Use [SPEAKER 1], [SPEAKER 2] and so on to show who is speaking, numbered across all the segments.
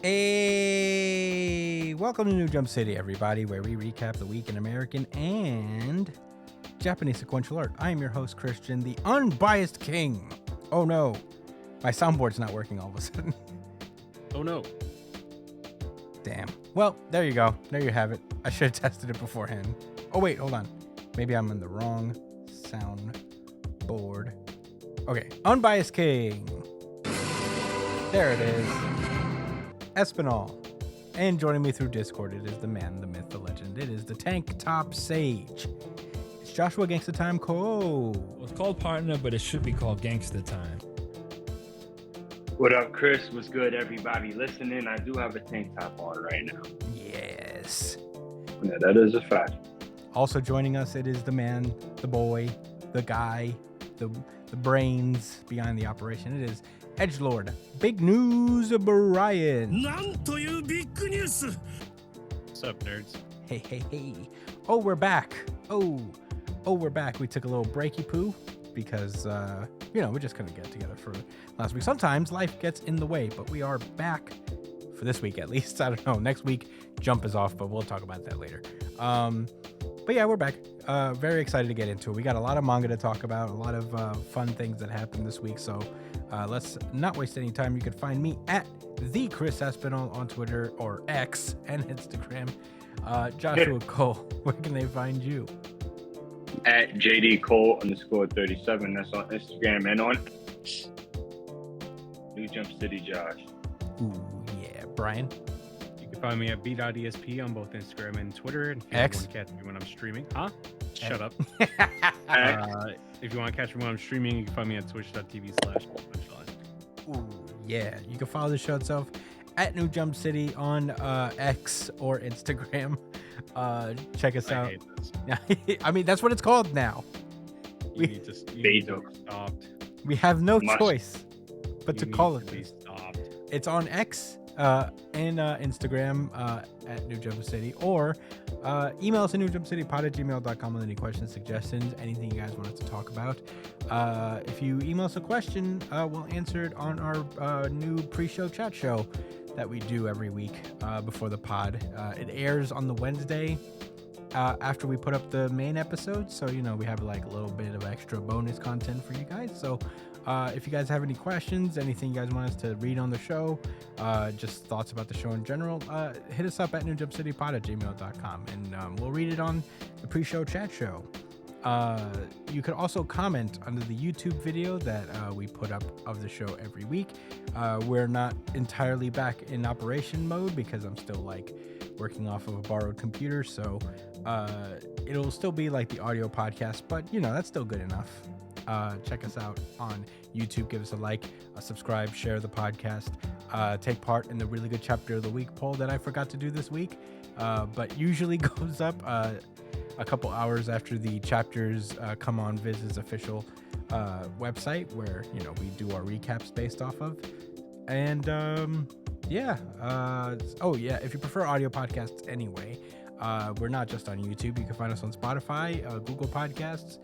[SPEAKER 1] Hey, welcome to New Jump City, everybody, where we recap the week in American and Japanese sequential art. I am your host, Christian, the unbiased king. Oh no, my soundboard's not working all of a sudden.
[SPEAKER 2] Oh no.
[SPEAKER 1] Damn. Well, there you go. There you have it. I should have tested it beforehand. Oh wait, hold on. Maybe I'm in the wrong soundboard. Okay, unbiased king. There it is. Espinal. And joining me through Discord, it is the man, the myth, the legend. It is the Tank Top Sage. It's Joshua Gangsta Time Cole.
[SPEAKER 3] Well, it's called Partner, but it should be called Gangsta Time.
[SPEAKER 4] What up, Chris? What's good, everybody listening? I do have a tank top on right now.
[SPEAKER 1] Yes.
[SPEAKER 4] Yeah, that is a fact.
[SPEAKER 1] Also joining us, it is the man, the boy, the guy, the brains behind the operation. It is Edgelord. Big news, Brian.
[SPEAKER 3] What's
[SPEAKER 2] up, nerds?
[SPEAKER 1] Hey. Oh, we're back. Oh, we're back. We took a little breaky poo because, we just couldn't get together for last week. Sometimes life gets in the way, but we are back for this week at least. I don't know. Next week, Jump is off, but we'll talk about that later. But yeah, we're back. Very excited to get into it. We got a lot of manga to talk about, a lot of fun things that happened this week. So let's not waste any time. You can find me at the Chris Espinal on Twitter or X and Instagram. Joshua Cole, where can they find you?
[SPEAKER 4] At JD Cole _37. That's on Instagram and on New Jump City Josh.
[SPEAKER 1] Ooh, yeah. Brian?
[SPEAKER 2] You can find me at b.esp on both Instagram and Twitter. And if you
[SPEAKER 1] X?
[SPEAKER 2] want to catch me when I'm streaming. Huh? Shut up.
[SPEAKER 4] X.
[SPEAKER 2] If you want to catch me when I'm streaming, you can find me at twitch.tv/punchline.
[SPEAKER 1] Ooh, yeah. You can follow the show itself at New Jump City on X or Instagram. Check us out.
[SPEAKER 2] I hate this.
[SPEAKER 1] I mean, that's what it's called now.
[SPEAKER 2] You need to be stopped.
[SPEAKER 1] We have no
[SPEAKER 4] Must.
[SPEAKER 1] choice but to call it
[SPEAKER 2] be
[SPEAKER 1] this.
[SPEAKER 2] stopped.
[SPEAKER 1] It's on X and Instagram at New Jump City, or email us at newjumpcitypod@gmail.com with any questions, suggestions, anything you guys want us to talk about. If you email us a question, we'll answer it on our new pre-show chat show that we do every week before the pod. It airs on the Wednesday after we put up the main episode, so we have like a little bit of extra bonus content for you guys. So if you guys have any questions, anything you guys want us to read on the show, just thoughts about the show in general, hit us up at newjumpcitypod@gmail.com and we'll read it on the pre-show chat show. You could also comment under the YouTube video that we put up of the show every week. We're not entirely back in operation mode because I'm still working off of a borrowed computer, so it'll still be like the audio podcast, but that's still good enough. Check us out on YouTube, give us a like, a subscribe, share the podcast, take part in the really good chapter of the week poll that I forgot to do this week, but usually goes up a couple hours after the chapters come on Viz's official website, where we do our recaps based off of. And if you prefer audio podcasts anyway, we're not just on YouTube. You can find us on Spotify, Google Podcasts,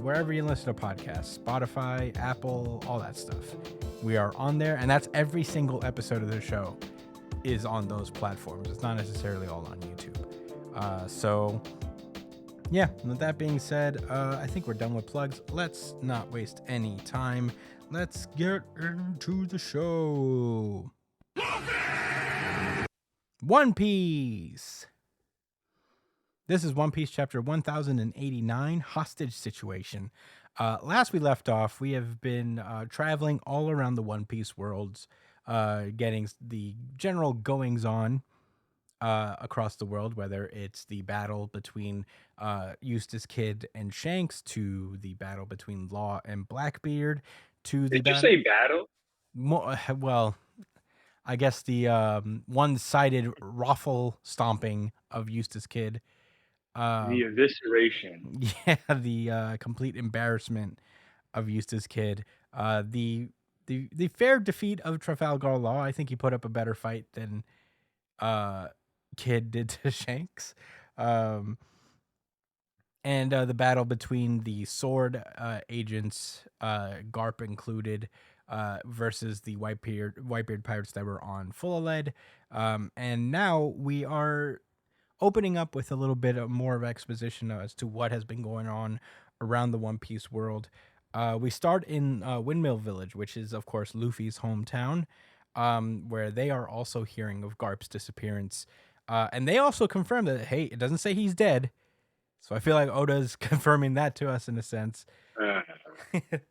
[SPEAKER 1] wherever you listen to podcasts, Spotify, Apple, all that stuff. We are on there, and that's every single episode of the show is on those platforms. It's not necessarily all on YouTube. Yeah, with that being said, I think we're done with plugs. Let's not waste any time. Let's get into the show. One Piece. This is One Piece chapter 1089, Hostage Situation. Last we left off, we have been traveling all around the One Piece worlds, getting the general goings-on across the world, whether it's the battle between Eustace Kid and Shanks, to the battle between Law and Blackbeard, to the
[SPEAKER 4] Did you say battle?
[SPEAKER 1] well, I guess the one-sided raffle stomping of Eustace Kid.
[SPEAKER 4] The evisceration.
[SPEAKER 1] Yeah, the complete embarrassment of Eustace Kid. The the fair defeat of Trafalgar Law. I think he put up a better fight than Kid did to Shanks. And the battle between the sword agents, Garp included, versus the Whitebeard pirates that were on Full Lead. And now we are opening up with a little bit more of exposition as to what has been going on around the One Piece world. We start in Windmill Village, which is, of course, Luffy's hometown, where they are also hearing of Garp's disappearance. And they also confirm that, hey, it doesn't say he's dead. So I feel like Oda's confirming that to us in a sense.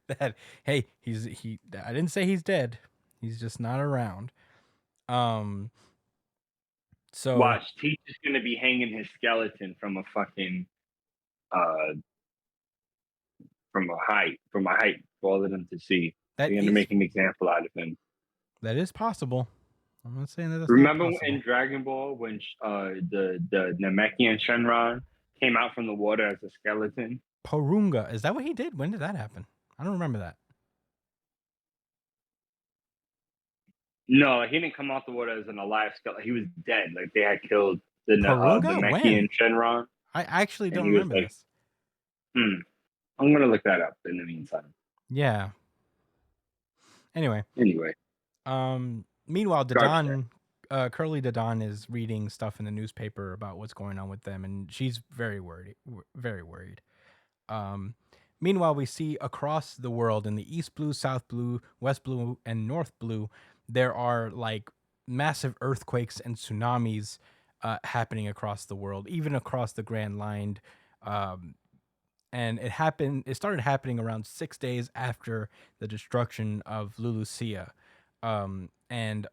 [SPEAKER 1] That, hey, I didn't say he's dead. He's just not around. So
[SPEAKER 4] watch, Teach is gonna be hanging his skeleton from a fucking from a height for all of them to see. They're gonna make an example out of him.
[SPEAKER 1] That is possible. I'm not saying that that's
[SPEAKER 4] Remember
[SPEAKER 1] not possible.
[SPEAKER 4] in Dragon Ball when the Namekian Shenron came out from the water as a skeleton?
[SPEAKER 1] Porunga. Is that what he did? When did that happen? I don't remember that.
[SPEAKER 4] No, he didn't come out the water as an alive skeleton. He was dead. Like they had killed the
[SPEAKER 1] Porunga?
[SPEAKER 4] Namekian Shenron.
[SPEAKER 1] I actually don't remember this.
[SPEAKER 4] I'm gonna look that up in the meantime.
[SPEAKER 1] Yeah. Anyway. Meanwhile, Dadan, Curly Dadan is reading stuff in the newspaper about what's going on with them, and she's very worried. Very worried. Meanwhile, we see across the world in the East Blue, South Blue, West Blue, and North Blue, there are like massive earthquakes and tsunamis happening across the world, even across the Grand Line. And it started happening around 6 days after the destruction of Lulusia. And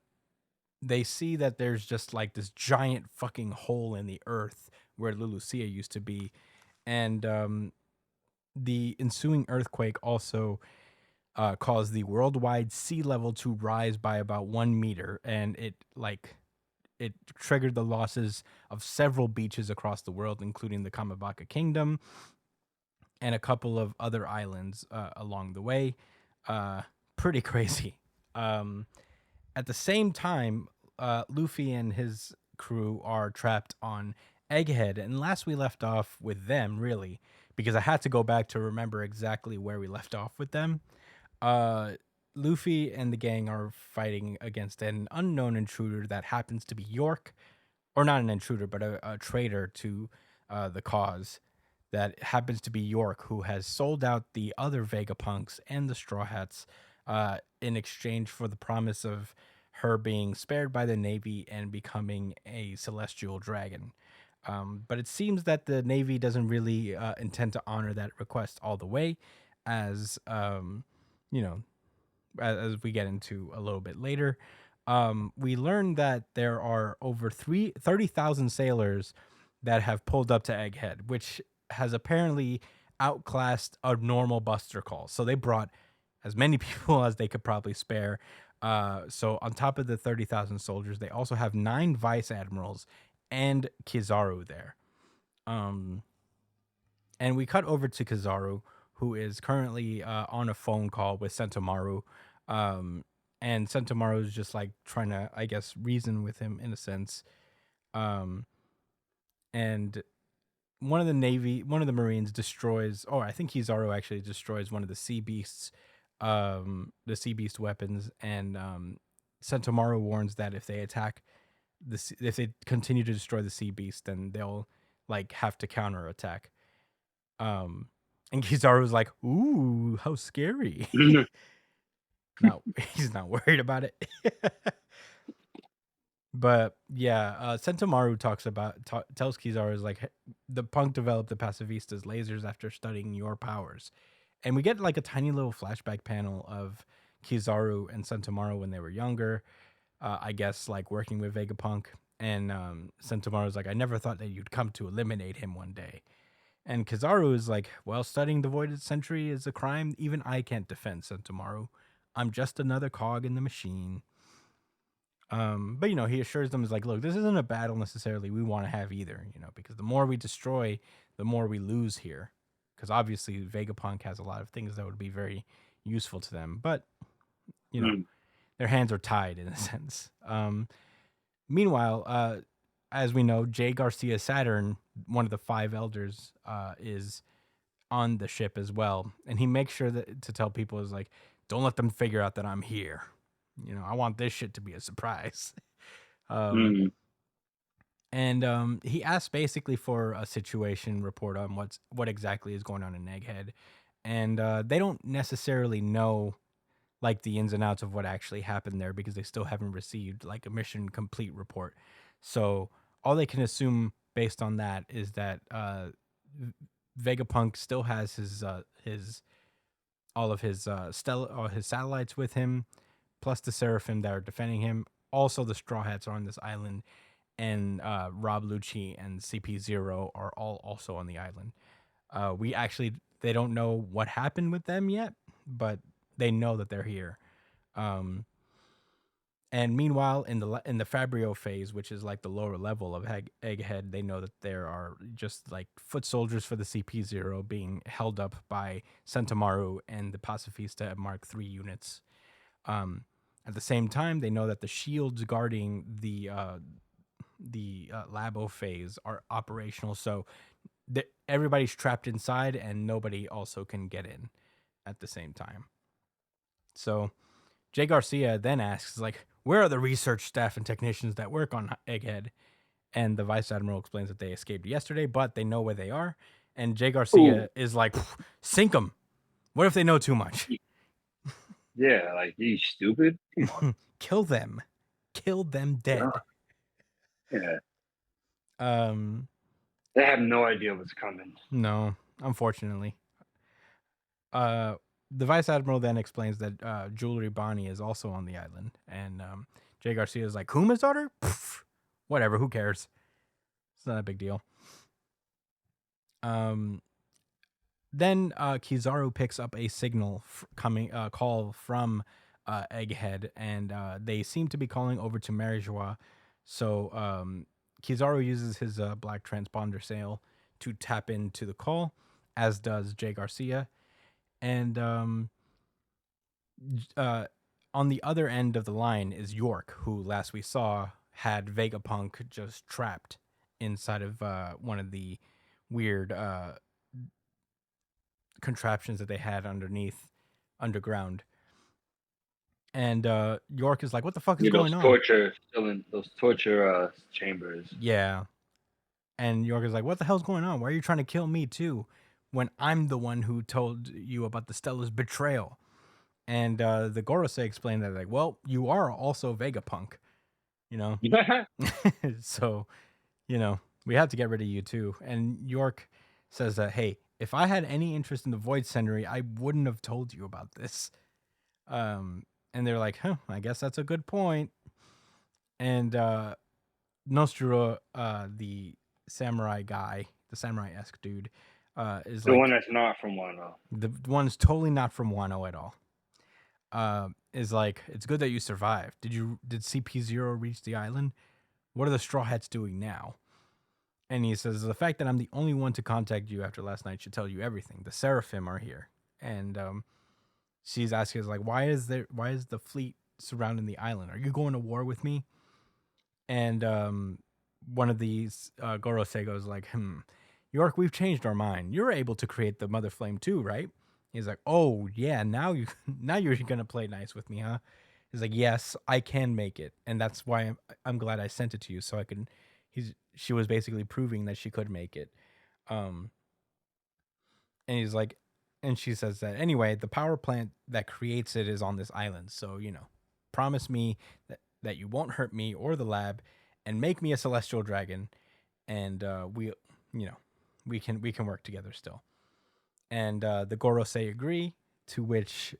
[SPEAKER 1] they see that there's just like this giant fucking hole in the earth where Lulusia used to be. And the ensuing earthquake also caused the worldwide sea level to rise by about 1 meter. And it triggered the losses of several beaches across the world, including the Kamabaka Kingdom and a couple of other islands along the way. Pretty crazy. At the same time, Luffy and his crew are trapped on Egghead. And last we left off with them, really, because I had to go back to remember exactly where we left off with them. Luffy and the gang are fighting against an unknown intruder that happens to be York. Or not an intruder, but a traitor to the cause. That happens to be York, who has sold out the other Vegapunks and the Straw Hats in exchange for the promise of her being spared by the Navy and becoming a celestial dragon. But it seems that the Navy doesn't really intend to honor that request all the way, as as we get into a little bit later. We learn that there are over 30,000 sailors that have pulled up to Egghead, which has apparently outclassed a normal Buster Call. So they brought as many people as they could probably spare. So on top of the 30,000 soldiers, they also have 9 vice admirals and Kizaru there. And we cut over to Kizaru, who is currently on a phone call with Sentomaru. And Sentomaru is just like trying to, I guess, reason with him in a sense. And one of the Marines destroys, I think Kizaru actually destroys one of the sea beasts, the sea beast weapons, and Sentomaru warns that if they continue to destroy the sea beast, then they'll like have to counterattack. And Kizaru's like, "Ooh, how scary!" No, he's not worried about it. But yeah, Sentomaru tells Kizaru is like, the punk developed the Pacifista's lasers after studying your powers. And we get like a tiny little flashback panel of Kizaru and Sentomaru when they were younger, I guess like working with Vegapunk. And Sentomaru's like, I never thought that you'd come to eliminate him one day. And Kizaru is like, well, studying the Voided Century is a crime even I can't defend, Sentomaru. I'm just another cog in the machine. But he assures them, is like, look, this isn't a battle necessarily we want to have either, because the more we destroy, the more we lose here. Because obviously Vegapunk has a lot of things that would be very useful to them. But you know, their hands are tied in a sense. Meanwhile, as we know, Jay Garcia Saturn, one of the five elders, is on the ship as well, and he makes sure that to tell people is like, don't let them figure out that I'm here. You know, I want this shit to be a surprise. And he asked basically for a situation report on what exactly is going on in Egghead, and they don't necessarily know like the ins and outs of what actually happened there because they still haven't received like a mission complete report. So all they can assume based on that is that Vegapunk still has his all of his his satellites with him, plus the Seraphim that are defending him. Also, the Straw Hats are on this island, and Rob Lucci and CP0 are all also on the island. They don't know what happened with them yet, but they know that they're here. And meanwhile, in the Fabrio phase, which is like the lower level of Egghead, they know that there are just like foot soldiers for the CP0 being held up by Sentomaru and the Pacifista Mark III units. At the same time, they know that the shields guarding the Labo phase are operational, so everybody's trapped inside and nobody also can get in at the same time. So Jay Garcia then asks, like, where are the research staff and technicians that work on Egghead? And the Vice Admiral explains that they escaped yesterday, but they know where they are. And Jay Garcia is like, sink them. What if they know too much?
[SPEAKER 4] Yeah, like, you stupid?
[SPEAKER 1] Kill them. Kill them dead.
[SPEAKER 4] Yeah.
[SPEAKER 1] They
[SPEAKER 4] have no idea what's coming.
[SPEAKER 1] No, unfortunately. The Vice Admiral then explains that Jewelry Bonnie is also on the island, and Jay Garcia is like, Kuma's daughter? Pfft, whatever, who cares? It's not a big deal. Then Kizaru picks up a signal call from Egghead, and they seem to be calling over to Marijois. So Kizaru uses his black transponder sail to tap into the call, as does Jay Garcia. And on the other end of the line is York, who last we saw had Vegapunk just trapped inside of one of the weird contraptions that they had underground. And York is like, what the fuck is going on?
[SPEAKER 4] Those torture chambers.
[SPEAKER 1] Yeah. And York is like, what the hell's going on? Why are you trying to kill me too, when I'm the one who told you about the Stella's betrayal? And the Gorosei explained that, like, well, you are also Vegapunk, you know? So, you know, we have to get rid of you too. And York says that, hey, if I had any interest in the Void Century, I wouldn't have told you about this. And they're like, huh, I guess that's a good point. And Nostro, the samurai guy, the samurai-esque dude, is
[SPEAKER 4] the one that's not from Wano.
[SPEAKER 1] The one's totally not from Wano at all. Is like, it's good that you survived. Did CP0 reach the island? What are the Straw Hats doing now? And he says, the fact that I'm the only one to contact you after last night should tell you everything. The Seraphim are here. And she's asking, like, why is the fleet surrounding the island? Are you going to war with me? And one of these Gorosei goes like, York, we've changed our mind. You're able to create the Mother Flame too, right? He's like, oh yeah, now you're gonna play nice with me, huh? He's like, yes, I can make it, and that's why I'm glad I sent it to you, so I can. She was basically proving that she could make it, and he's like, and she says that anyway, the power plant that creates it is on this island, so promise me that you won't hurt me or the lab, and make me a celestial dragon, and we can work together still. And the Gorosei agree, to which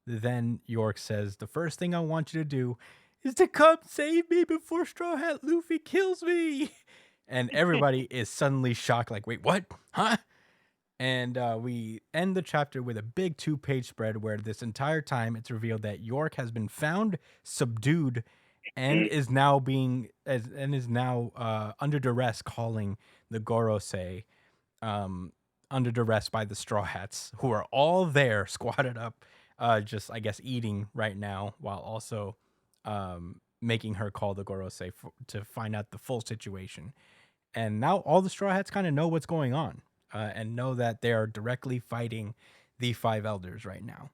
[SPEAKER 1] then York says, the first thing I want you to do is to come save me before Straw Hat Luffy kills me. And everybody is suddenly shocked, like, wait, what? Huh? And we end the chapter with a big 2-page spread where this entire time it's revealed that York has been found, subdued, and is now under duress, calling the Gorosei under duress by the Straw Hats, who are all there squatted up just I guess eating right now while also making her call the Gorosei to find out the full situation. And now all the Straw Hats kind of know what's going on and know that they are directly fighting the Five Elders right now.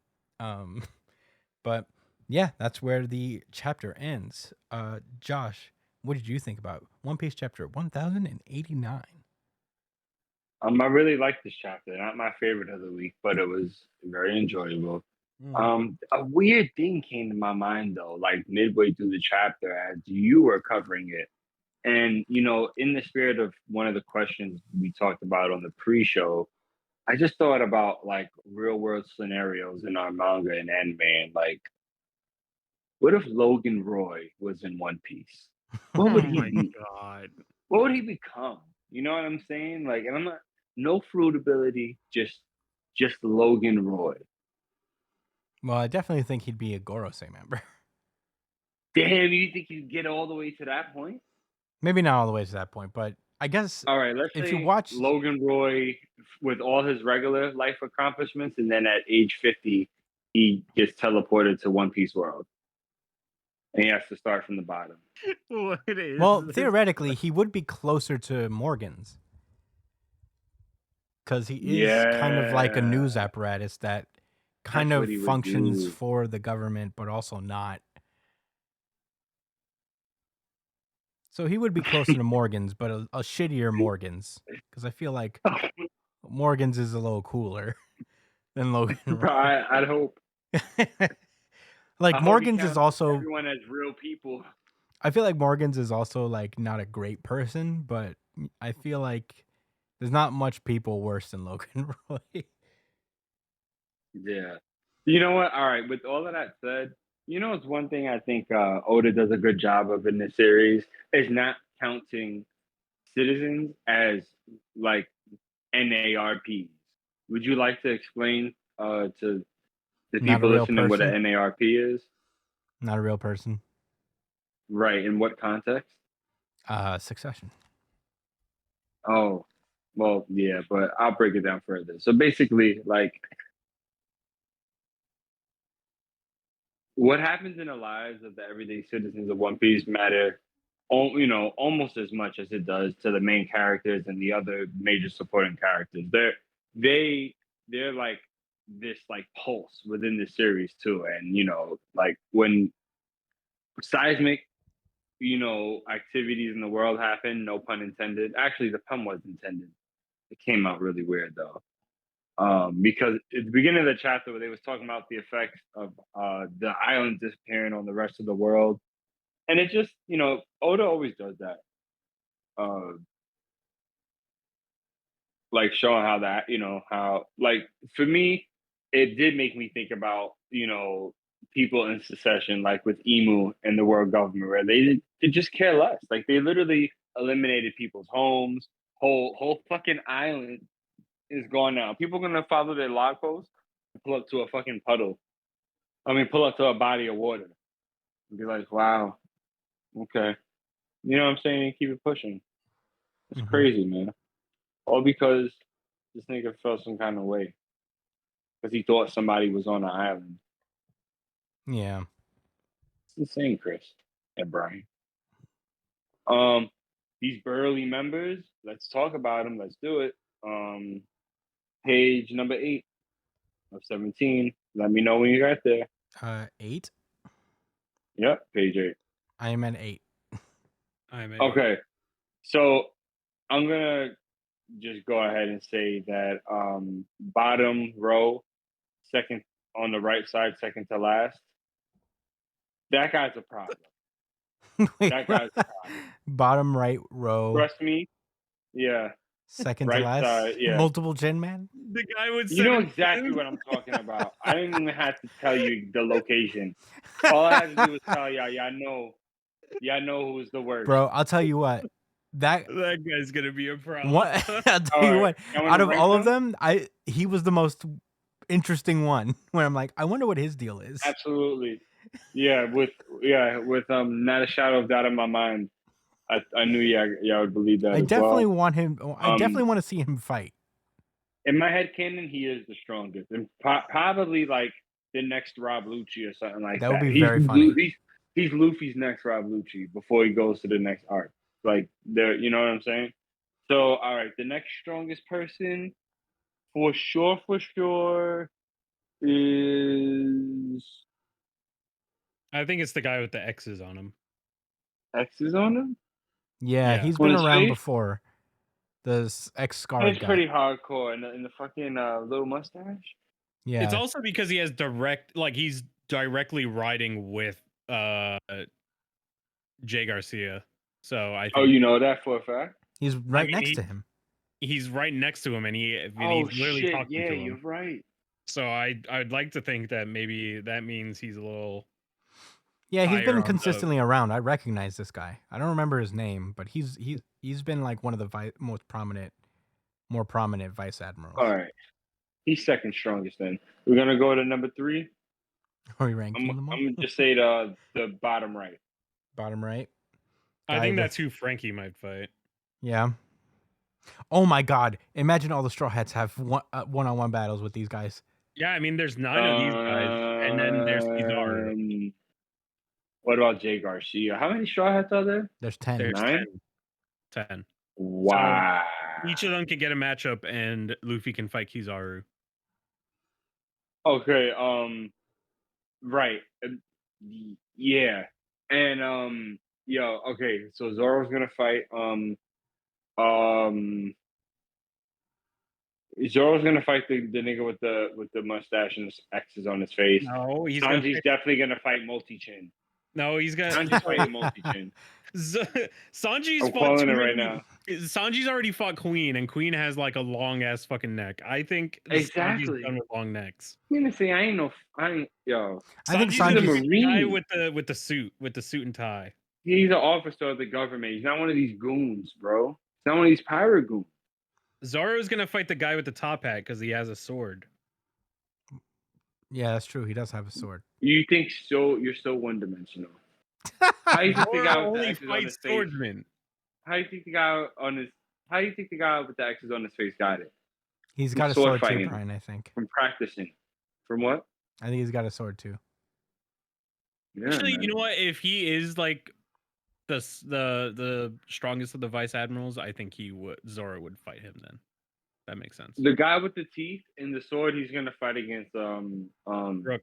[SPEAKER 1] But yeah, that's where the chapter ends. Josh, what did you think about One Piece chapter 1089?
[SPEAKER 4] I really liked this chapter. Not my favorite of the week, but it was very enjoyable. A weird thing came to my mind though, like midway through the chapter as you were covering it. And in the spirit of one of the questions we talked about on the pre-show, I just thought about like real world scenarios in our manga and anime, and like, what if Logan Roy was in One Piece? What would
[SPEAKER 2] Oh
[SPEAKER 4] he
[SPEAKER 2] my
[SPEAKER 4] be?
[SPEAKER 2] god.
[SPEAKER 4] What would he become? You know what I'm saying? Like, and I'm not no fruit ability, just Logan Roy.
[SPEAKER 1] Well, I definitely think he'd be a Gorosei member.
[SPEAKER 4] Damn, you think you get all the way to that point?
[SPEAKER 1] Maybe not all the way to that point, but I guess
[SPEAKER 4] All right, let's
[SPEAKER 1] if
[SPEAKER 4] say
[SPEAKER 1] you watch
[SPEAKER 4] Logan Roy with all his regular life accomplishments, and then at age 50, he gets teleported to One Piece World, and he has to start from the bottom.
[SPEAKER 2] What is
[SPEAKER 1] well,
[SPEAKER 2] this?
[SPEAKER 1] theoretically, he would be closer to Morgan's because he is kind of like a news
[SPEAKER 4] Yeah.
[SPEAKER 1] apparatus that kind
[SPEAKER 4] That's
[SPEAKER 1] of
[SPEAKER 4] what he would
[SPEAKER 1] functions
[SPEAKER 4] do.
[SPEAKER 1] for the government, but also not. So he would be closer to Morgan's, but a shittier Morgan's, because I feel like Morgan's is a little cooler than Logan.
[SPEAKER 4] Bro, I'd hope.
[SPEAKER 1] Like
[SPEAKER 4] I hope he
[SPEAKER 1] Morgan's is
[SPEAKER 4] counts
[SPEAKER 1] also.
[SPEAKER 4] everyone as real people.
[SPEAKER 1] I feel like Morgan's is also like not a great person, but I feel like there's not much people worse than Logan Roy.
[SPEAKER 4] Yeah. You know what? All right. With all of that said, it's one thing I think Oda does a good job of in this series is not counting citizens as like NARPs. Would you like to explain to the
[SPEAKER 1] Not a
[SPEAKER 4] people
[SPEAKER 1] real
[SPEAKER 4] listening what
[SPEAKER 1] person.
[SPEAKER 4] an NARP is?
[SPEAKER 1] Not a real person.
[SPEAKER 4] Right. In what context?
[SPEAKER 1] Succession.
[SPEAKER 4] Oh, well, yeah, but I'll break it down further. So basically, like, what happens in the lives of the everyday citizens of One Piece matter, almost as much as it does to the main characters and the other major supporting characters. They're like this like pulse within the series too, and like when seismic activities in the world happen, no pun intended. Actually, the pun was intended. It came out really weird though. Because at the beginning of the chapter where they was talking about the effects of the island disappearing on the rest of the world, and it just Oda always does that, like showing how that how like for me it did make me think about people in secession, like with Emu and the world government, where they just care less. Like they literally eliminated people's homes, whole fucking island is gone now. People are gonna follow their log posts and pull up to a fucking puddle. I mean, pull up to a body of water and be like, "Wow, okay." You know what I'm saying? Keep it pushing. It's crazy, man. All because this nigga felt some kind of way because he thought somebody was on the island.
[SPEAKER 1] Yeah.
[SPEAKER 4] It's insane, Chris and Brian. These burly members. Let's talk about them. Let's do it. Page number 8 of 17. Let me know when you got there.
[SPEAKER 1] 8.
[SPEAKER 4] Yep, page 8.
[SPEAKER 1] I am at 8.
[SPEAKER 2] I'm in.
[SPEAKER 4] Okay, so I'm gonna just go ahead and say that bottom row, second on the right side, second to last. That guy's a problem.
[SPEAKER 1] Wait,
[SPEAKER 4] That guy's a problem.
[SPEAKER 1] bottom right row.
[SPEAKER 4] Trust me. Yeah.
[SPEAKER 1] Second
[SPEAKER 4] right
[SPEAKER 1] to last.
[SPEAKER 4] side, yeah.
[SPEAKER 1] Multiple Gen Man.
[SPEAKER 2] The guy with
[SPEAKER 4] You know
[SPEAKER 2] 17.
[SPEAKER 4] exactly what I'm talking about. I didn't even have to tell you the location. All I had to do was tell y'all. Y'all know who's the worst.
[SPEAKER 1] Bro, I'll tell you what. That
[SPEAKER 2] guy's gonna be a problem.
[SPEAKER 1] what I'll tell
[SPEAKER 4] All
[SPEAKER 1] you
[SPEAKER 4] right,
[SPEAKER 1] what. Out of all of them, he was the most interesting one. When I'm like, I wonder what his deal is.
[SPEAKER 4] Absolutely. Yeah, with not a shadow of doubt in my mind. I knew y'all would believe that.
[SPEAKER 1] I definitely want him. I
[SPEAKER 4] Um,
[SPEAKER 1] definitely want to see him fight.
[SPEAKER 4] In my head canon, he is the strongest, and probably like the next Rob Lucci or something like that.
[SPEAKER 1] That would be very funny.
[SPEAKER 4] He's Luffy's next Rob Lucci before he goes to the next arc. Like there, you know what I'm saying? So all right, the next strongest person for sure is
[SPEAKER 2] I think it's the guy with the X's on him.
[SPEAKER 4] X's on him.
[SPEAKER 1] Yeah,
[SPEAKER 2] Yeah.
[SPEAKER 1] he's
[SPEAKER 4] On
[SPEAKER 1] been
[SPEAKER 4] his
[SPEAKER 1] around
[SPEAKER 4] face?
[SPEAKER 1] before. The ex-scarred
[SPEAKER 4] He's
[SPEAKER 1] guy.
[SPEAKER 4] pretty hardcore in the fucking little mustache.
[SPEAKER 1] Yeah.
[SPEAKER 2] It's also because he has he's directly riding with Jay Garcia. So I think
[SPEAKER 4] Oh, you know that for a fact?
[SPEAKER 1] He's right
[SPEAKER 2] mean,
[SPEAKER 1] next to him.
[SPEAKER 2] he's right next to him, and he's literally
[SPEAKER 4] shit!
[SPEAKER 2] talking
[SPEAKER 4] Yeah,
[SPEAKER 2] to him.
[SPEAKER 4] you're right.
[SPEAKER 2] So I'd like to think that maybe that means he's a little.
[SPEAKER 1] Yeah, he's
[SPEAKER 2] higher
[SPEAKER 1] been
[SPEAKER 2] on the-
[SPEAKER 1] consistently around. I recognize this guy. I don't remember his name, but he's been like one of the more prominent vice admirals.
[SPEAKER 4] All right, he's second strongest. Then we're gonna go to number 3.
[SPEAKER 1] Are we ranking
[SPEAKER 4] I'm
[SPEAKER 1] them all?
[SPEAKER 4] gonna just say the bottom right.
[SPEAKER 1] Bottom right.
[SPEAKER 2] I
[SPEAKER 1] Guy
[SPEAKER 2] think
[SPEAKER 1] with-
[SPEAKER 2] that's who Frankie might fight.
[SPEAKER 1] Yeah. Oh my God! Imagine all the Straw Hats have one-on-one battles with these guys.
[SPEAKER 2] Yeah, I mean, there's 9 of these guys, and then there's Kizaru.
[SPEAKER 4] What about Jay Garcia? How many Straw Hats are there?
[SPEAKER 1] There's 10.
[SPEAKER 2] There's
[SPEAKER 4] 9?
[SPEAKER 2] 10.
[SPEAKER 4] Wow.
[SPEAKER 2] Each of them can get a matchup, and Luffy can fight Kizaru.
[SPEAKER 4] Okay. Right. Yeah. And okay. So Zoro's gonna fight. Zoro's gonna fight the nigga with the mustache and the X's on his face.
[SPEAKER 2] No, he's
[SPEAKER 4] Sanji's definitely gonna fight Multi-Chin.
[SPEAKER 2] No, he's gonna.
[SPEAKER 4] Sanji's fighting Multi-Chin.
[SPEAKER 2] Sanji's
[SPEAKER 4] I'm
[SPEAKER 2] fought
[SPEAKER 4] calling it
[SPEAKER 2] too
[SPEAKER 4] right
[SPEAKER 2] many-
[SPEAKER 4] now.
[SPEAKER 2] Sanji's already fought Queen, and Queen has like a long ass fucking neck. I think
[SPEAKER 4] Exactly.
[SPEAKER 2] Sanji's done with long necks.
[SPEAKER 4] I'm gonna say I ain't yo.
[SPEAKER 1] I think
[SPEAKER 2] Sanji's
[SPEAKER 4] Sanji's
[SPEAKER 2] the
[SPEAKER 4] a
[SPEAKER 1] Sanji's.
[SPEAKER 2] guy
[SPEAKER 4] Marine.
[SPEAKER 2] with the suit and tie.
[SPEAKER 4] He's an officer of the government. He's not one of these goons, bro. He's not one of these pirate goons.
[SPEAKER 2] Zoro's gonna fight the guy with the top hat because he has a sword.
[SPEAKER 1] Yeah, that's true. He does have a sword.
[SPEAKER 4] You think so? You're so one-dimensional. How you think the
[SPEAKER 2] Zoro
[SPEAKER 4] guy with the
[SPEAKER 2] only
[SPEAKER 4] X's on
[SPEAKER 2] fights
[SPEAKER 4] his face?
[SPEAKER 2] swordsmen.
[SPEAKER 4] How you think the guy with the X's on his face got it?
[SPEAKER 1] He's got a
[SPEAKER 4] Sword
[SPEAKER 1] sword too,
[SPEAKER 4] fighting.
[SPEAKER 1] Brian. I think.
[SPEAKER 4] From practicing. From what?
[SPEAKER 1] I think he's got a sword too.
[SPEAKER 4] Yeah,
[SPEAKER 2] Actually,
[SPEAKER 4] man.
[SPEAKER 2] you know what? If he is like the strongest of the vice admirals, I think Zoro would fight him then. That makes sense.
[SPEAKER 4] The guy with the teeth and the sword, he's gonna fight against
[SPEAKER 2] Brook.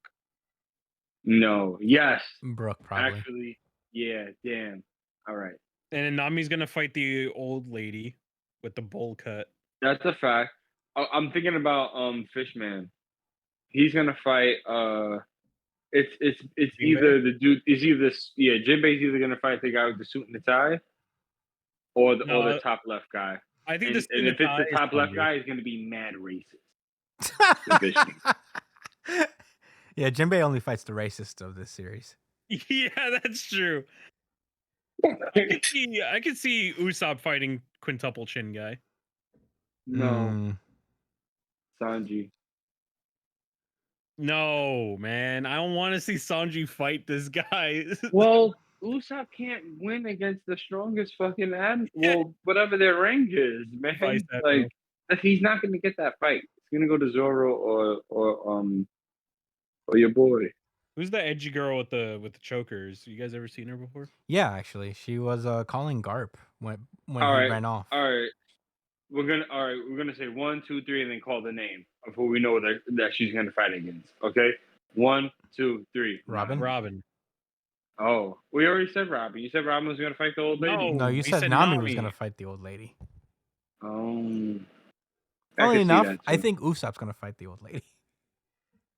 [SPEAKER 4] No. Yes.
[SPEAKER 1] Brooke probably.
[SPEAKER 4] Actually, yeah, damn. All right.
[SPEAKER 2] And then Nami's gonna fight the old lady with the bowl cut.
[SPEAKER 4] That's a fact. I'm thinking about Fishman. He's gonna fight it's either the dude Jinbei's either gonna fight the guy with the suit and the tie or the top left guy.
[SPEAKER 2] I think
[SPEAKER 4] And if it's the top left guy, he's gonna be mad racist. Fishman.
[SPEAKER 1] Yeah, Jinbei only fights the racist of this series.
[SPEAKER 2] Yeah, that's true. I could see Usopp fighting quintuple chin guy.
[SPEAKER 4] No,
[SPEAKER 1] Mm,
[SPEAKER 4] Sanji.
[SPEAKER 2] No, man, I don't want to see Sanji fight this guy.
[SPEAKER 4] Well, Usopp can't win against the strongest fucking whatever their rank is, man.
[SPEAKER 2] Vice Admiral.
[SPEAKER 4] Like he's not gonna get that fight. It's gonna go to Zoro or your boy.
[SPEAKER 2] Who's the edgy girl with the chokers? You guys ever seen her before?
[SPEAKER 1] yeah, actually, she was calling Garp when he
[SPEAKER 4] All right,
[SPEAKER 1] ran off.
[SPEAKER 4] All right. We're gonna say 1, 2, 3, and then call the name of who we know that she's gonna fight against. Okay, 1, 2, 3.
[SPEAKER 1] Robin?
[SPEAKER 2] Robin.
[SPEAKER 4] Oh, we already said Robin. You said Robin was gonna fight the old lady.
[SPEAKER 1] No, you
[SPEAKER 2] we
[SPEAKER 1] said
[SPEAKER 2] said
[SPEAKER 1] Nami was
[SPEAKER 2] Nami.
[SPEAKER 1] gonna fight the old lady.
[SPEAKER 4] I
[SPEAKER 1] Funnily
[SPEAKER 4] can see
[SPEAKER 1] enough,
[SPEAKER 4] that,
[SPEAKER 1] I
[SPEAKER 4] too.
[SPEAKER 1] think Usopp's gonna fight the old lady.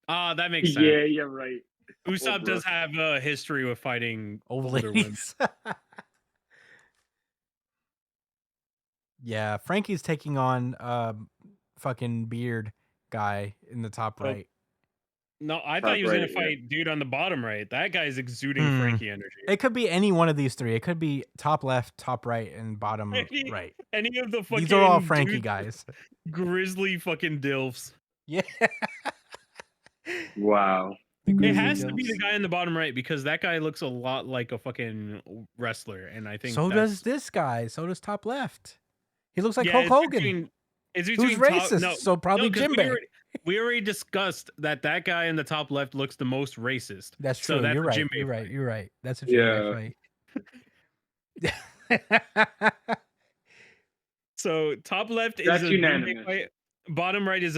[SPEAKER 2] Ah, that makes sense.
[SPEAKER 4] Yeah, you're right.
[SPEAKER 2] Usopp
[SPEAKER 4] bro.
[SPEAKER 2] does have a history with fighting
[SPEAKER 1] Old
[SPEAKER 2] older women.
[SPEAKER 1] ladies. Yeah, Frankie's taking on fucking beard guy in the top
[SPEAKER 2] Oh,
[SPEAKER 1] right.
[SPEAKER 2] No, I
[SPEAKER 4] Top
[SPEAKER 2] thought he was gonna
[SPEAKER 4] right, yeah.
[SPEAKER 2] fight dude on the bottom right. That guy's exuding
[SPEAKER 1] Hmm.
[SPEAKER 2] Frankie energy.
[SPEAKER 1] It could be any one of these three. It could be top left, top right, and bottom
[SPEAKER 2] Any-
[SPEAKER 1] right.
[SPEAKER 2] Any of the fucking
[SPEAKER 1] These are all Frankie
[SPEAKER 2] dudes-
[SPEAKER 1] guys.
[SPEAKER 2] grizzly fucking dilfs.
[SPEAKER 1] Yeah.
[SPEAKER 4] Wow.
[SPEAKER 1] The
[SPEAKER 2] It
[SPEAKER 1] Grizzly
[SPEAKER 2] has to be the
[SPEAKER 1] Gills.
[SPEAKER 2] guy in the bottom right because that guy looks a lot like a fucking wrestler, and I think
[SPEAKER 1] So
[SPEAKER 2] that's-
[SPEAKER 1] does this guy. So does top left. He looks like
[SPEAKER 2] Yeah,
[SPEAKER 1] Hulk
[SPEAKER 2] it's
[SPEAKER 1] Hogan.
[SPEAKER 2] between- It's
[SPEAKER 1] Who's
[SPEAKER 2] between
[SPEAKER 1] racist?
[SPEAKER 2] Top, no,
[SPEAKER 1] So probably
[SPEAKER 2] no, 'cause
[SPEAKER 1] Jinbei.
[SPEAKER 2] We already discussed that guy in the top left looks the most racist.
[SPEAKER 1] That's
[SPEAKER 2] So
[SPEAKER 1] true.
[SPEAKER 2] that's
[SPEAKER 1] You're
[SPEAKER 2] a
[SPEAKER 1] right.
[SPEAKER 2] Jinbei
[SPEAKER 1] You're right.
[SPEAKER 2] fight.
[SPEAKER 1] You're right. That's a
[SPEAKER 4] Yeah.
[SPEAKER 1] Jinbei fight.
[SPEAKER 2] So top left is
[SPEAKER 4] That's
[SPEAKER 2] a Jinbei
[SPEAKER 4] unanimous.
[SPEAKER 2] fight. Bottom right is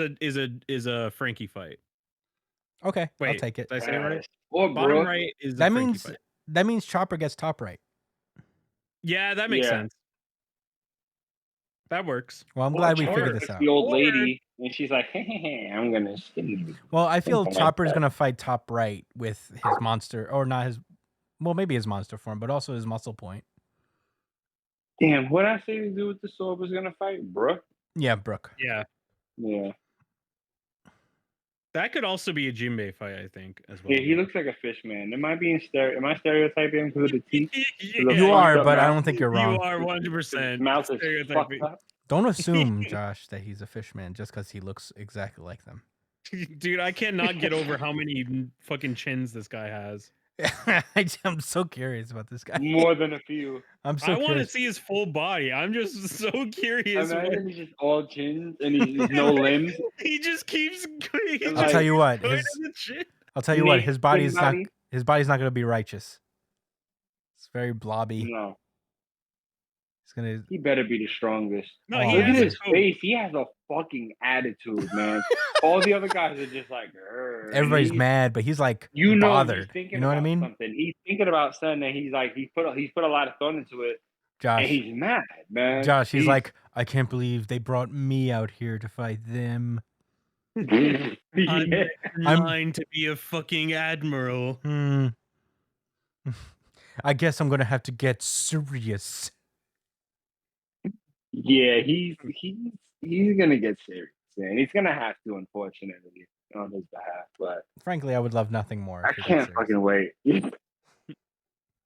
[SPEAKER 2] a Frankie fight.
[SPEAKER 1] Okay, I'll
[SPEAKER 2] Wait,
[SPEAKER 1] take it.
[SPEAKER 2] did I say it right?
[SPEAKER 4] Yes. Or
[SPEAKER 2] Bottom
[SPEAKER 4] Brooke.
[SPEAKER 2] right is the
[SPEAKER 1] That
[SPEAKER 2] Frankie
[SPEAKER 1] means
[SPEAKER 2] fight.
[SPEAKER 1] Chopper gets top right.
[SPEAKER 2] Yeah, that makes
[SPEAKER 4] Yeah.
[SPEAKER 2] sense. That works.
[SPEAKER 1] Well, I'm
[SPEAKER 4] Or
[SPEAKER 1] glad we
[SPEAKER 4] Chopper
[SPEAKER 1] figured this
[SPEAKER 4] picks
[SPEAKER 1] out.
[SPEAKER 4] the old
[SPEAKER 2] Or-
[SPEAKER 4] lady, and she's like, hey, I'm gonna skin you.
[SPEAKER 1] Well, I feel
[SPEAKER 4] Something like
[SPEAKER 1] Chopper's
[SPEAKER 4] that.
[SPEAKER 1] gonna fight top right with his monster, or not his. Well, maybe his monster form, but also his muscle point.
[SPEAKER 4] Damn, what I say the dude with the sword was gonna fight? Brooke?
[SPEAKER 1] Yeah, Brooke.
[SPEAKER 2] Yeah.
[SPEAKER 4] Yeah.
[SPEAKER 2] That could also be a Jinbei fight, I think, as well.
[SPEAKER 4] Yeah, he looks like a fish man. Am I stereotyping him because of the teeth?
[SPEAKER 2] Yeah,
[SPEAKER 1] You are,
[SPEAKER 4] fucked up
[SPEAKER 1] but I
[SPEAKER 4] mouth.
[SPEAKER 1] don't think you're
[SPEAKER 2] You
[SPEAKER 1] wrong.
[SPEAKER 2] are
[SPEAKER 4] His
[SPEAKER 2] 100%.
[SPEAKER 4] mouth is fucked
[SPEAKER 2] stereotyping.
[SPEAKER 4] up.
[SPEAKER 1] Don't assume, Josh, that he's a fish man just because he looks exactly like them.
[SPEAKER 2] Dude, I cannot get over how many fucking chins this guy has.
[SPEAKER 1] I'm so curious about this guy.
[SPEAKER 4] More than a few.
[SPEAKER 1] I'm so
[SPEAKER 2] I want to
[SPEAKER 1] curious.
[SPEAKER 2] see his full body. I'm just so curious.
[SPEAKER 4] Imagine he's just all chins and he's no limbs.
[SPEAKER 2] He just keeps.
[SPEAKER 4] I'll
[SPEAKER 1] I'll tell you what.
[SPEAKER 2] going
[SPEAKER 1] His,
[SPEAKER 2] to the chin.
[SPEAKER 1] I'll tell you what.
[SPEAKER 4] Naked
[SPEAKER 1] His body's not.
[SPEAKER 4] body?
[SPEAKER 1] His body's not gonna be righteous. It's very blobby.
[SPEAKER 4] No,
[SPEAKER 1] It's gonna.
[SPEAKER 4] he better be the strongest.
[SPEAKER 2] No,
[SPEAKER 1] Oh,
[SPEAKER 2] he
[SPEAKER 4] Look at
[SPEAKER 2] has
[SPEAKER 4] his
[SPEAKER 2] a coat.
[SPEAKER 4] face. He has a fucking attitude, man. All the other guys are just like, "Grr," and
[SPEAKER 1] Everybody's
[SPEAKER 4] he's-
[SPEAKER 1] mad, but he's like
[SPEAKER 4] You know,
[SPEAKER 1] bothered.
[SPEAKER 4] he's thinking
[SPEAKER 1] You know what I
[SPEAKER 4] about
[SPEAKER 1] mean,
[SPEAKER 4] something. He's thinking about something, and he's like, he's put a lot of thought into it,
[SPEAKER 1] Josh?
[SPEAKER 4] and he's mad, man.
[SPEAKER 1] Josh, he's like, I can't believe they brought me out here to fight them.
[SPEAKER 2] I'm
[SPEAKER 4] yeah.
[SPEAKER 2] in
[SPEAKER 1] I'm-
[SPEAKER 2] line to be a fucking admiral.
[SPEAKER 1] I guess I'm gonna have to get serious.
[SPEAKER 4] Yeah, he's gonna get serious, and he's gonna have to, unfortunately, on his behalf. But
[SPEAKER 1] Frankly, I would love nothing more.
[SPEAKER 4] I
[SPEAKER 1] if he got
[SPEAKER 4] can't
[SPEAKER 1] serious.
[SPEAKER 4] fucking wait.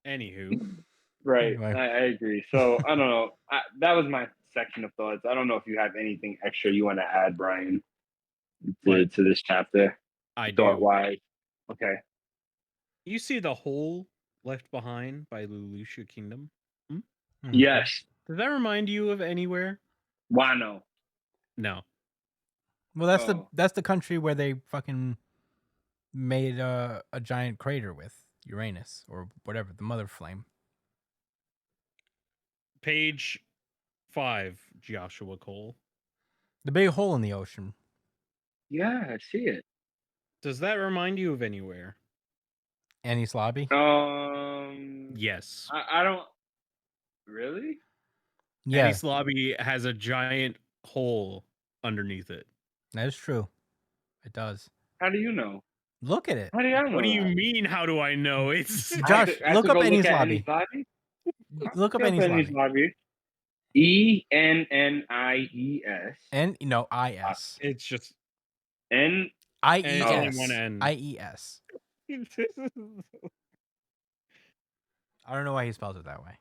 [SPEAKER 2] Anywho,
[SPEAKER 4] Right,
[SPEAKER 1] Anyway.
[SPEAKER 4] I agree. So I don't know. That was my section of thoughts. I don't know if you have anything extra you want to add, Brian, to this chapter,
[SPEAKER 2] I
[SPEAKER 4] thought
[SPEAKER 2] do.
[SPEAKER 4] wise. Okay.
[SPEAKER 2] You see the hole left behind by Lelouch Kingdom?
[SPEAKER 1] Mhm.
[SPEAKER 4] Yes.
[SPEAKER 2] Does that remind you of anywhere?
[SPEAKER 4] Wano.
[SPEAKER 2] No.
[SPEAKER 1] Well, that's
[SPEAKER 4] Oh.
[SPEAKER 1] the country where they fucking made a giant crater with Uranus or whatever, the mother flame.
[SPEAKER 2] Page 5, Joshua Cole.
[SPEAKER 1] The big hole in the ocean.
[SPEAKER 4] Yeah, I see it.
[SPEAKER 2] Does that remind you of anywhere?
[SPEAKER 1] Annie's lobby.
[SPEAKER 2] Yes.
[SPEAKER 4] I don't really.
[SPEAKER 1] Yeah,
[SPEAKER 2] Annie's lobby has a giant hole underneath it.
[SPEAKER 1] that is true. It does.
[SPEAKER 4] How do you know?
[SPEAKER 1] Look at it.
[SPEAKER 4] How do you know?
[SPEAKER 2] What do you
[SPEAKER 4] that?
[SPEAKER 2] mean? How do I know? It's
[SPEAKER 1] Josh,
[SPEAKER 4] I have
[SPEAKER 1] look
[SPEAKER 4] to
[SPEAKER 1] up
[SPEAKER 4] go
[SPEAKER 1] Annie's
[SPEAKER 4] at
[SPEAKER 1] lobby.
[SPEAKER 4] lobby.
[SPEAKER 1] Look up
[SPEAKER 4] Look
[SPEAKER 1] Annie's lobby.
[SPEAKER 4] ENNIES.
[SPEAKER 1] N no IS.
[SPEAKER 2] it's just
[SPEAKER 4] N.
[SPEAKER 2] and it's only
[SPEAKER 1] IES.
[SPEAKER 2] one N.
[SPEAKER 1] IES. I don't know why he spells it that way.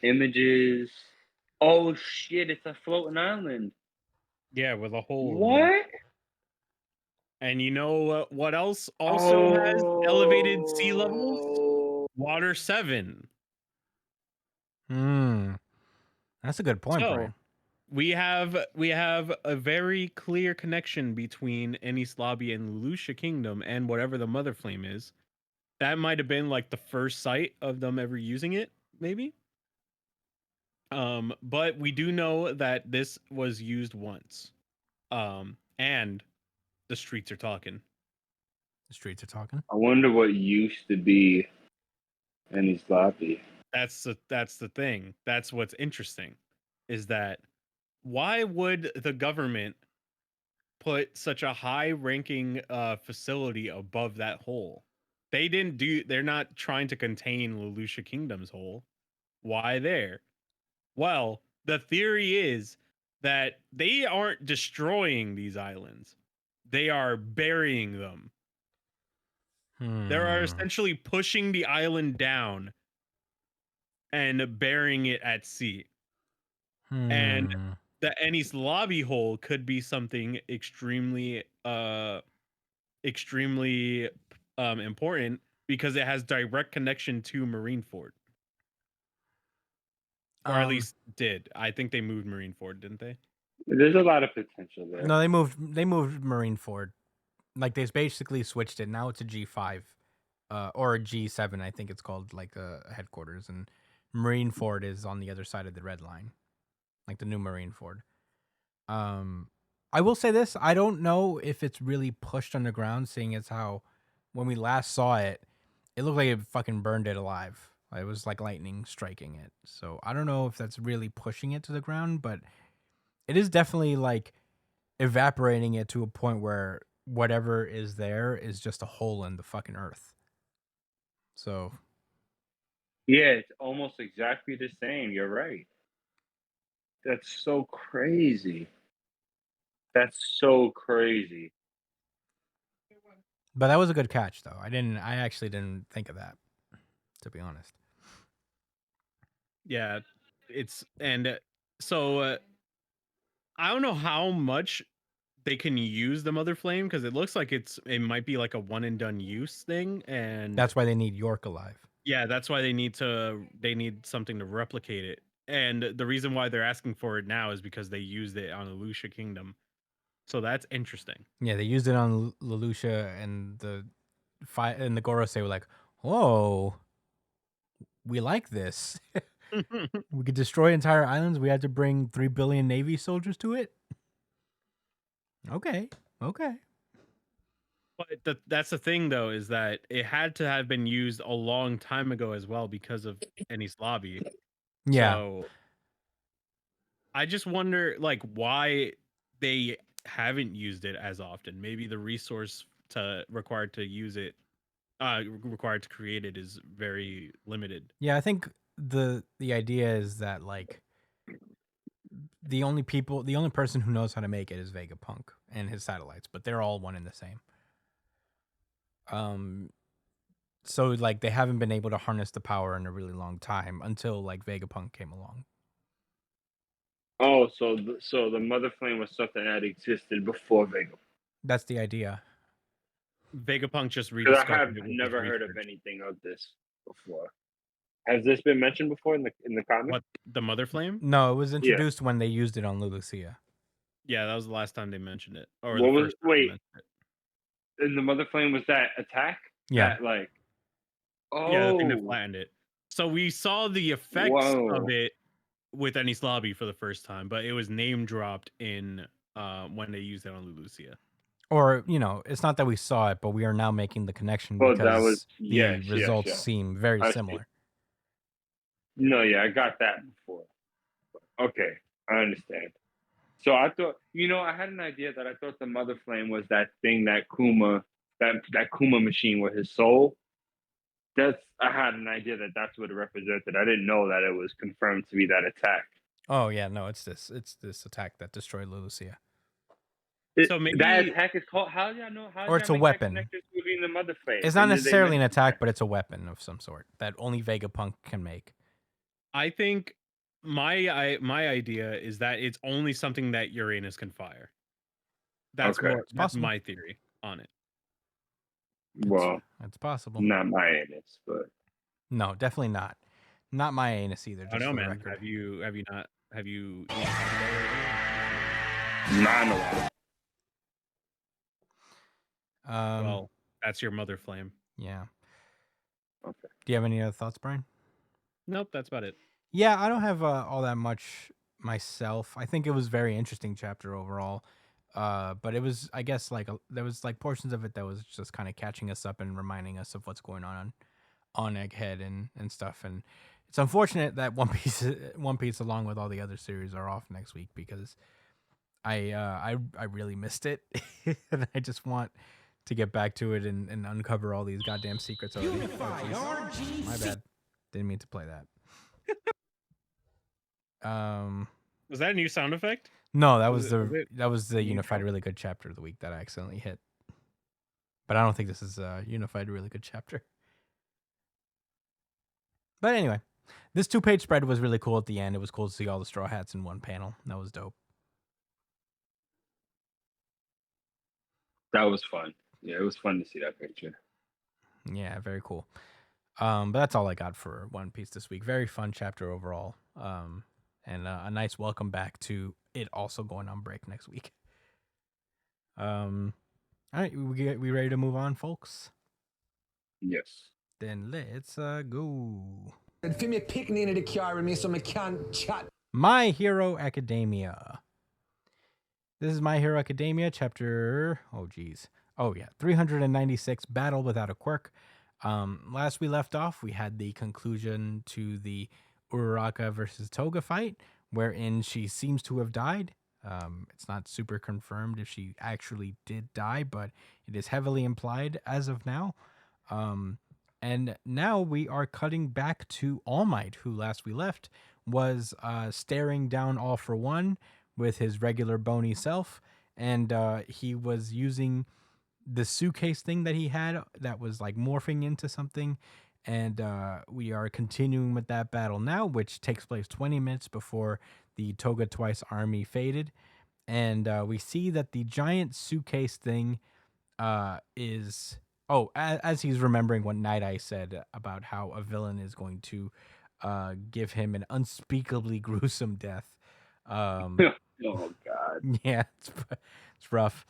[SPEAKER 4] Images. Oh shit! It's a floating island.
[SPEAKER 2] Yeah, with a hole. in it.
[SPEAKER 4] What?
[SPEAKER 2] And you know what else also has elevated sea levels?
[SPEAKER 4] Oh.
[SPEAKER 2] Water 7.
[SPEAKER 1] That's a good point,
[SPEAKER 2] So,
[SPEAKER 1] Brian.
[SPEAKER 2] We have a very clear connection between Ennis Lobby and Lelouch Kingdom and whatever the mother flame is. That might have been like the first sight of them ever using it, maybe. But we do know that this was used once. And the streets are talking.
[SPEAKER 1] The streets are talking.
[SPEAKER 4] I wonder what used to be Ennis lobby.
[SPEAKER 2] That's the thing. That's what's interesting, is that why would the government put such a high-ranking facility above that hole? They're not trying to contain Lelouch Kingdom's hole. Why there? Well, the theory is that they aren't destroying these islands. They are burying them. They are essentially pushing the island down and burying it at sea. And the Ennis lobby hole could be something extremely important because it has direct connection to Marineford. Or at least did. I think they moved Marineford, didn't they?
[SPEAKER 4] There's a lot of potential there.
[SPEAKER 1] No, they moved Marineford. Like they basically switched it. Now it's a G5, or a G7. I think it's called, like headquarters, and Marineford is on the other side of the red line, like the new Marineford. I will say this: I don't know if it's really pushed underground, seeing as how when we last saw it, it looked like it fucking burned it alive. It was like lightning striking it. So I don't know if that's really pushing it to the ground, but it is definitely like evaporating it to a point where whatever is there is just a hole in the fucking earth. So
[SPEAKER 4] Yeah, it's almost exactly the same. You're right. That's so crazy. That's so crazy.
[SPEAKER 1] but that was a good catch though. I actually didn't think of that, to be honest.
[SPEAKER 2] Yeah, it's and so I don't know how much they can use the Mother Flame because it looks like it might be like a one and done use thing, and
[SPEAKER 1] That's why they need York alive.
[SPEAKER 2] yeah, that's why they need something to replicate it. And the reason why they're asking for it now is because they used it on Elutia Kingdom. So that's interesting.
[SPEAKER 1] Yeah, they used it on Leloucha, and the Gorosei were like, "Whoa, we like this. We could destroy entire islands. We had to bring 3 billion Navy soldiers to it." Okay.
[SPEAKER 2] But that's the thing, though, is that it had to have been used a long time ago as well because of Enies Lobby.
[SPEAKER 1] Yeah.
[SPEAKER 2] So I just wonder, like, why they haven't used it as often. Maybe the resource required to use it, required to create it, is very limited.
[SPEAKER 1] Yeah, I think the idea is that like the only person who knows how to make it is Vegapunk and his satellites, but they're all one and the same. So like they haven't been able to harness the power in a really long time until like Vegapunk came along.
[SPEAKER 4] Oh, so the Mother Flame was something that existed before Vega.
[SPEAKER 1] That's the idea.
[SPEAKER 2] Vegapunk just
[SPEAKER 4] Because I
[SPEAKER 2] rediscovered
[SPEAKER 4] have
[SPEAKER 2] it with his
[SPEAKER 4] never heard of
[SPEAKER 2] research.
[SPEAKER 4] anything of this before. Has this been mentioned before in the comics?
[SPEAKER 2] What, the Mother Flame?
[SPEAKER 1] No, it was introduced when they used it on Lulusia.
[SPEAKER 2] Yeah, that was the last time they mentioned it. Or
[SPEAKER 4] What
[SPEAKER 2] the
[SPEAKER 4] was
[SPEAKER 2] first time they
[SPEAKER 4] wait?
[SPEAKER 2] mentioned it.
[SPEAKER 4] And the Mother Flame was that attack?
[SPEAKER 1] Yeah.
[SPEAKER 4] That, like,
[SPEAKER 2] Yeah, the thing that
[SPEAKER 4] oh,
[SPEAKER 2] flattened it. So we saw the effects
[SPEAKER 4] whoa.
[SPEAKER 2] of it with Enies Lobby for the first time, but it was name dropped in when they used it on Lulusia.
[SPEAKER 1] Or, you know, it's not that we saw it, but we are now making the connection
[SPEAKER 4] Well,
[SPEAKER 1] because
[SPEAKER 4] that was
[SPEAKER 1] the results
[SPEAKER 4] yes.
[SPEAKER 1] seem very
[SPEAKER 4] I see.
[SPEAKER 1] similar.
[SPEAKER 4] No, yeah, I got that before. Okay, I understand. So I thought, I had an idea that I thought the Mother Flame was that thing that Kuma, that Kuma machine with his soul. I had an idea that that's what it represented. I didn't know that it was confirmed to be that attack.
[SPEAKER 1] Oh yeah, no, it's this attack that destroyed Lulusia.
[SPEAKER 2] So maybe
[SPEAKER 4] that attack is called. How do y'all know? How
[SPEAKER 1] Or it's a weapon.
[SPEAKER 4] Between the Mother Flame.
[SPEAKER 1] It's not necessarily an attack, but it's a weapon of some sort that only Vegapunk can make.
[SPEAKER 2] I think my idea is that it's only something that Uranus can fire. That's
[SPEAKER 4] Okay.
[SPEAKER 2] that's my theory on it.
[SPEAKER 4] Well,
[SPEAKER 1] it's possible.
[SPEAKER 4] Not my anus, but
[SPEAKER 1] no, definitely not. Not my anus either.
[SPEAKER 2] I
[SPEAKER 1] Just
[SPEAKER 2] know,
[SPEAKER 1] for the
[SPEAKER 2] man.
[SPEAKER 1] record.
[SPEAKER 2] Have you?
[SPEAKER 4] Not a lot.
[SPEAKER 2] Well, that's your Mother Flame.
[SPEAKER 1] Yeah.
[SPEAKER 4] Okay.
[SPEAKER 1] Do you have any other thoughts, Brian?
[SPEAKER 2] Nope, that's about it.
[SPEAKER 1] Yeah, I don't have all that much myself. I think it was a very interesting chapter overall. But it was, I guess, like there was like portions of it that was just kind of catching us up and reminding us of what's going on Egghead and stuff. And it's unfortunate that One Piece, along with all the other series, are off next week because I really missed it, and I just want to get back to it and uncover all these goddamn secrets already. My bad. Didn't mean to play that.
[SPEAKER 2] Was that a new sound effect?
[SPEAKER 1] No, that was the Unified Really Good Chapter of the week that I accidentally hit. But I don't think this is a Unified Really Good Chapter. But anyway, this 2-page spread was really cool at the end. It was cool to see all the Straw Hats in one panel. That was dope.
[SPEAKER 4] That was fun. Yeah, it was fun to see that picture.
[SPEAKER 1] Yeah, very cool. But that's all I got for One Piece this week. Very fun chapter overall. And a nice welcome back to it also going on break next week. All right, we ready to move on, folks?
[SPEAKER 4] Yes.
[SPEAKER 1] Then let's go.
[SPEAKER 5] Fi me pick Nina the car with me so me can chat.
[SPEAKER 1] My Hero Academia. This is My Hero Academia chapter. 396, Battle Without a Quirk. Last we left off, we had the conclusion to the Uraraka versus Toga fight, wherein she seems to have died. It's not super confirmed if she actually did die, but it is heavily implied as of now. And now we are cutting back to All Might, who last we left was staring down All For One with his regular bony self, and he was using the suitcase thing that he had that was like morphing into something. And we are continuing with that battle now, which takes place 20 minutes before the Toga Twice army faded. And we see that the giant suitcase thing is... Oh, as he's remembering what Night Eye said about how a villain is going to give him an unspeakably gruesome death.
[SPEAKER 4] Oh God.
[SPEAKER 1] Yeah, it's rough.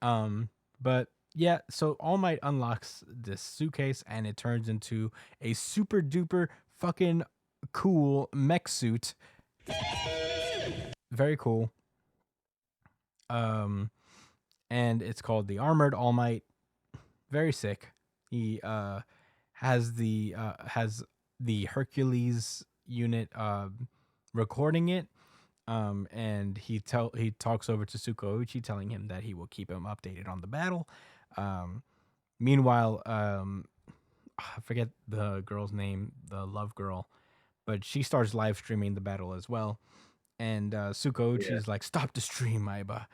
[SPEAKER 1] But yeah, so All Might unlocks this suitcase and it turns into a super duper fucking cool mech suit. Very cool. And it's called the Armored All Might. Very sick. He has the Hercules unit recording it. And he talks over to Tsukauchi, telling him that he will keep him updated on the battle. Meanwhile, I forget the girl's name, the love girl, but she starts live streaming the battle as well. And Tsukauchi's like, "Stop the stream, Aiba.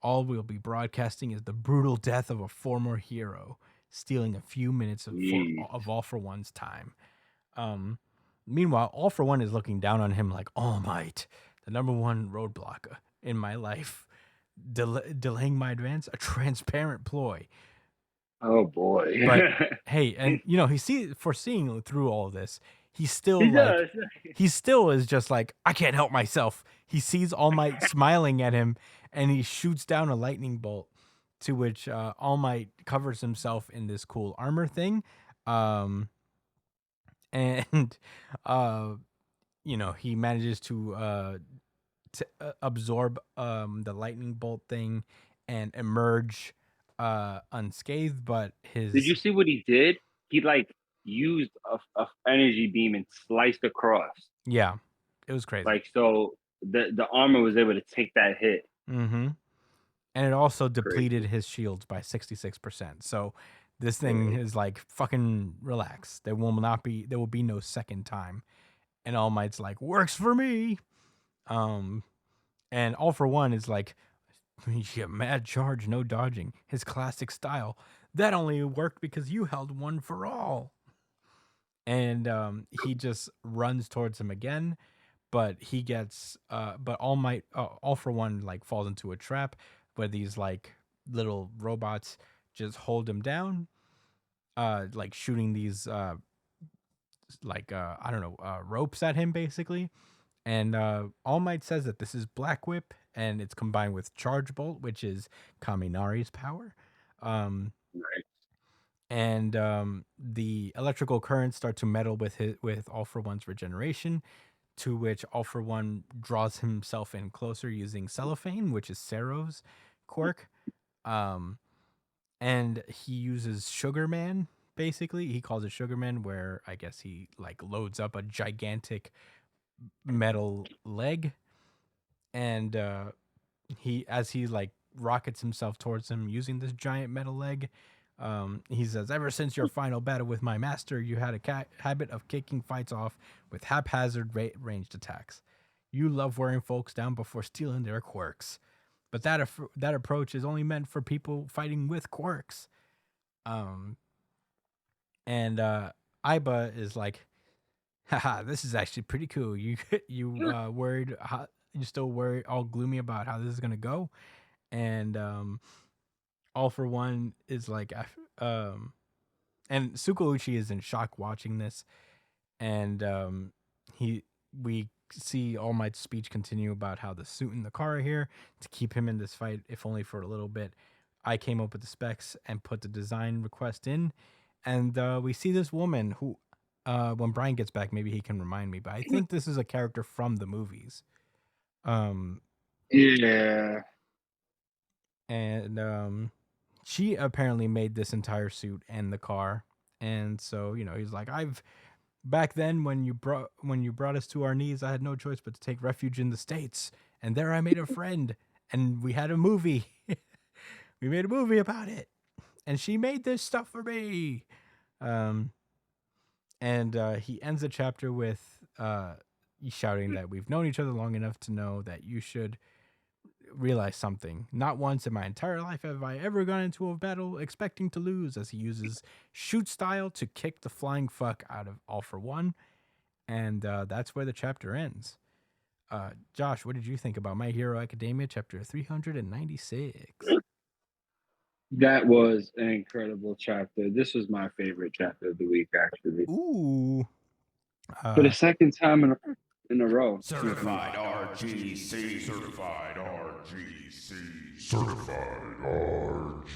[SPEAKER 1] All we'll be broadcasting is the brutal death of a former hero, stealing a few minutes of All For One's time." Meanwhile, All For One is looking down on him like, "All Might, the number one roadblock in my life, delaying my advance, a transparent ploy."
[SPEAKER 4] Oh boy.
[SPEAKER 1] But hey, and foreseeing through all of this, he still is just like, "I can't help myself." He sees All Might smiling at him, and he shoots down a lightning bolt, to which All Might covers himself in this cool armor thing. And he manages to absorb the lightning bolt thing and emerge unscathed. But
[SPEAKER 4] did you see what he did? He like used a energy beam and sliced across.
[SPEAKER 1] Yeah, it was crazy.
[SPEAKER 4] Like, so the armor was able to take that hit.
[SPEAKER 1] Mm-hmm. And it also depleted his shields by 66%. So this thing is like, fucking relax. There will be no second time. And All Might's like, "Works for me." And All For One is like, "Yeah, mad charge, no dodging. His classic style. That only worked because you held one for all." And he just runs towards him again, but he gets but All For One like falls into a trap where these like little robots just hold him down, like shooting these ropes at him basically. And All Might says that this is Black Whip, and it's combined with Charge Bolt, which is Kaminari's power.
[SPEAKER 4] Right.
[SPEAKER 1] And the electrical currents start to meddle with All For One's regeneration, to which All For One draws himself in closer using cellophane, which is Sero's quirk. And he uses Sugar Man, basically. He calls it Sugar Man, where I guess he like loads up a gigantic metal leg. And he like rockets himself towards him using this giant metal leg. He says, "Ever since your final battle with my master, you had a habit of kicking fights off with haphazard ranged attacks. You love wearing folks down before stealing their quirks. But that approach is only meant for people fighting with quirks." And Aiba is like, "Haha, this is actually pretty cool. You worried? You still worried, all gloomy about how this is gonna go?" And All For One is like, and Tsukauchi is in shock watching this, and we see All Might's speech continue about how the suit and the car are here to keep him in this fight, if only for a little bit. I came up with the specs and put the design request in, and we see this woman who, when Brian gets back, maybe he can remind me, but I think this is a character from the movies.
[SPEAKER 4] Yeah.
[SPEAKER 1] And she apparently made this entire suit and the car, and so he's like, back then when you brought us to our knees, I had no choice but to take refuge in the States, and there I made a friend, and we had a movie. We made a movie about it, and she made this stuff for me. And he ends the chapter with shouting that we've known each other long enough to know that you should realize something. Not once in my entire life have I ever gone into a battle expecting to lose, as he uses shoot style to kick the flying fuck out of All For One. And that's where the chapter ends. Josh, what did you think about My Hero Academia chapter 396?
[SPEAKER 4] That was an incredible chapter. This was my favorite chapter of the week, actually.
[SPEAKER 1] Ooh.
[SPEAKER 4] For the second time in a row.
[SPEAKER 6] Certified RGC. Certified RGC. Certified RGC.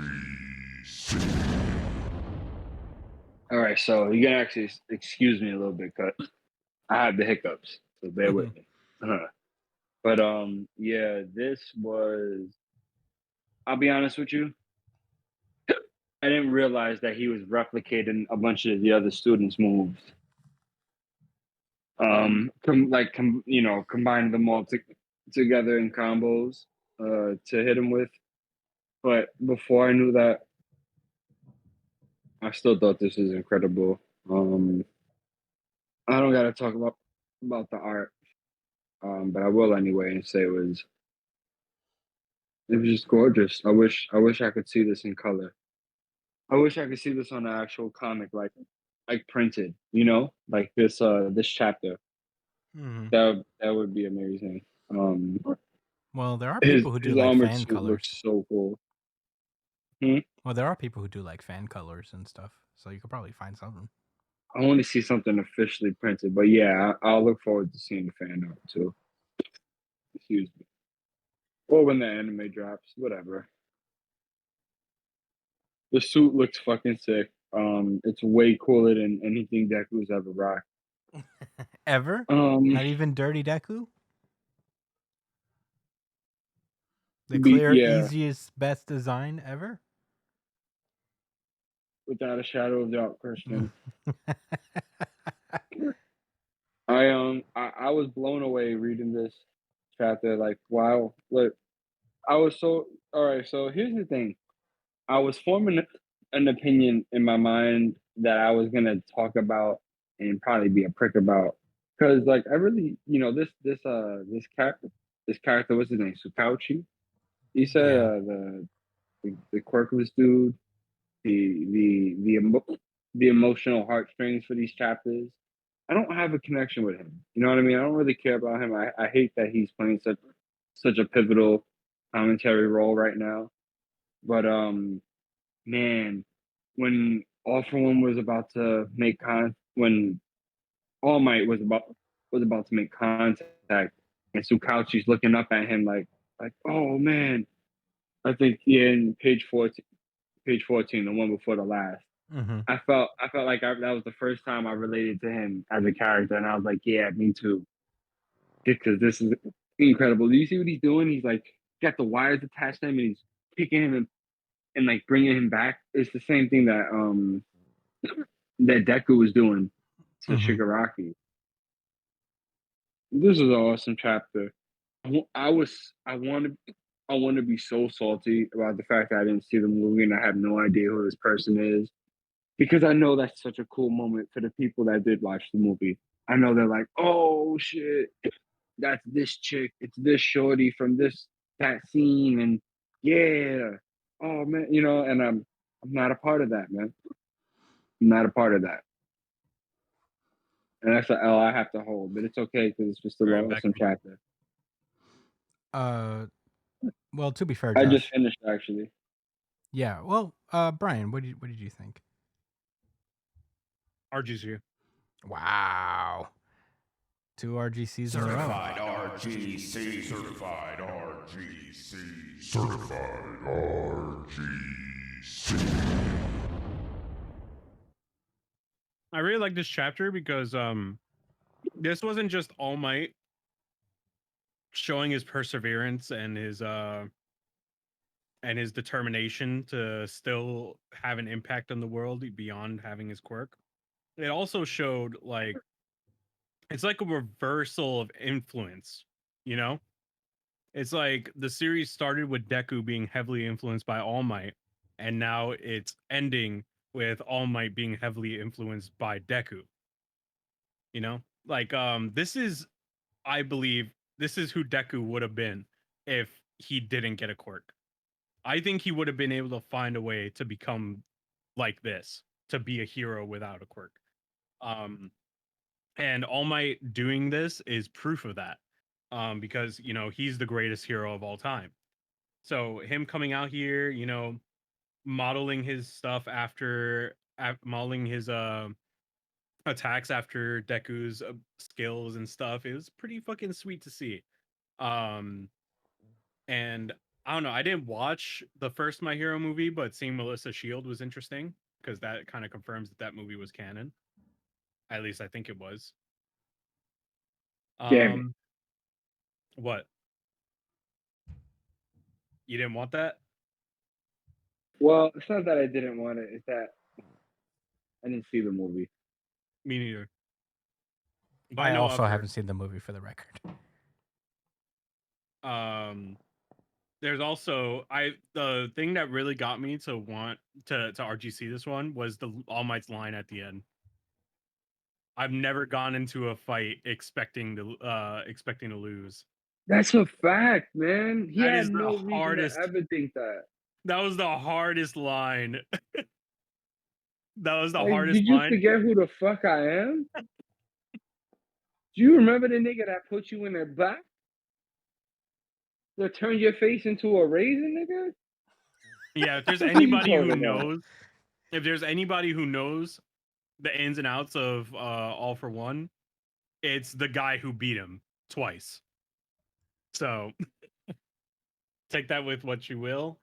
[SPEAKER 4] All right, so you're gonna actually excuse me a little bit, cause I have the hiccups, so bear with me. But yeah, this was. I'll be honest with you. I didn't realize that he was replicating a bunch of the other students' moves. Combine them all together in combos to hit him with. But before I knew that, I still thought this was incredible. I don't gotta talk about the art, but I will anyway and say it was just gorgeous. I wish I could see this in color. I wish I could see this on an actual comic, like printed, like this chapter.
[SPEAKER 1] Mm-hmm.
[SPEAKER 4] That would be amazing.
[SPEAKER 1] Well, there are people who do like fan colors.
[SPEAKER 4] Looks so cool.
[SPEAKER 1] Well, there are people who do like fan colors and stuff, so you could probably find something.
[SPEAKER 4] I want to see something officially printed, but yeah, I'll look forward to seeing the fan art too. Excuse me. Or when the anime drops, whatever. The suit looks fucking sick. It's way cooler than anything Deku's ever rocked.
[SPEAKER 1] Ever? Not even Dirty Deku? The clear, easiest, best design ever?
[SPEAKER 4] Without a shadow of doubt, Christian. I was blown away reading this chapter. Like, wow, look, I was so all right. So here's the thing. I was forming an opinion in my mind that I was gonna talk about and probably be a prick about, because like I really, this character, what's his name, Sukauchi. He said the quirkless dude, the emotional heartstrings for these chapters. I don't have a connection with him. You know what I mean? I don't really care about him. I hate that he's playing such a pivotal commentary role right now. But man, when All For One was about to make when All Might was about to make contact, and Sukauchi's looking up at him like, oh man, I think in page 14, the one before the last.
[SPEAKER 1] Mm-hmm.
[SPEAKER 4] I felt like that was the first time I related to him as a character, and I was like, yeah, me too, because this is incredible. Do you see what he's doing? He's like got the wires attached to him, and he's kicking him and like bringing him back. It's the same thing that that Deku was doing to Shigaraki. This is an awesome chapter. I want to be so salty about the fact that I didn't see the movie and I have no idea who this person is, because I know that's such a cool moment for the people that did watch the movie. I know they're like, oh shit, that's this chick, it's this shorty from that scene, and yeah, oh man, and I'm not a part of that, man. I'm not a part of that. And that's an L I have to hold, but it's okay because it's just a awesome chapter.
[SPEAKER 1] Well, to be fair, Josh,
[SPEAKER 4] I just finished actually.
[SPEAKER 1] Yeah. Well, Brian, what did you think?
[SPEAKER 2] RGC.
[SPEAKER 1] Wow. 2 RGCs in a row.
[SPEAKER 6] Certified RGC. Certified RGC. Certified RGC.
[SPEAKER 2] I really like this chapter because this wasn't just All Might showing his perseverance and his determination to still have an impact on the world beyond having his quirk. It also showed like it's like a reversal of influence, you know? It's like the series started with Deku being heavily influenced by All Might, and now it's ending with All Might being heavily influenced by Deku. You know? Like this is, I believe, this is who Deku would have been if he didn't get a quirk. I think he would have been able to find a way to become like this, to be a hero without a quirk. And All Might doing this is proof of that. Because you know he's the greatest hero of all time. So him coming out here, you know, modeling his stuff after modeling his attacks after Deku's skills and stuff, it was pretty fucking sweet to see. And I don't know, I didn't watch the first My Hero movie, but seeing Melissa Shield was interesting because that kind of confirms that that movie was canon. At least I think it was.
[SPEAKER 4] Damn it.
[SPEAKER 2] What? You didn't want that?
[SPEAKER 4] Well, it's not that I didn't want it. It's that I didn't see the movie.
[SPEAKER 2] Me neither. But
[SPEAKER 1] I
[SPEAKER 2] know
[SPEAKER 1] also
[SPEAKER 2] of her.
[SPEAKER 1] haven't seen the movie, for the record.
[SPEAKER 2] There's also the thing that really got me to want to RGC this one was the All Might's line at the end. I've never gone into a fight expecting to lose.
[SPEAKER 4] That's a fact, man. He
[SPEAKER 2] That
[SPEAKER 4] had
[SPEAKER 2] is the
[SPEAKER 4] no reason
[SPEAKER 2] hardest-
[SPEAKER 4] to ever think that.
[SPEAKER 2] That was the hardest line. That was the
[SPEAKER 4] Like,
[SPEAKER 2] hardest
[SPEAKER 4] did you
[SPEAKER 2] line.
[SPEAKER 4] forget who the fuck I am? Do you remember the nigga that put you in the back? That turned your face into a raisin, nigga?
[SPEAKER 2] Yeah, if there's
[SPEAKER 4] What are you
[SPEAKER 2] anybody who
[SPEAKER 4] talking about?
[SPEAKER 2] knows, if there's anybody who knows the ins and outs of All for One, it's the guy who beat him twice. So take that with what you will.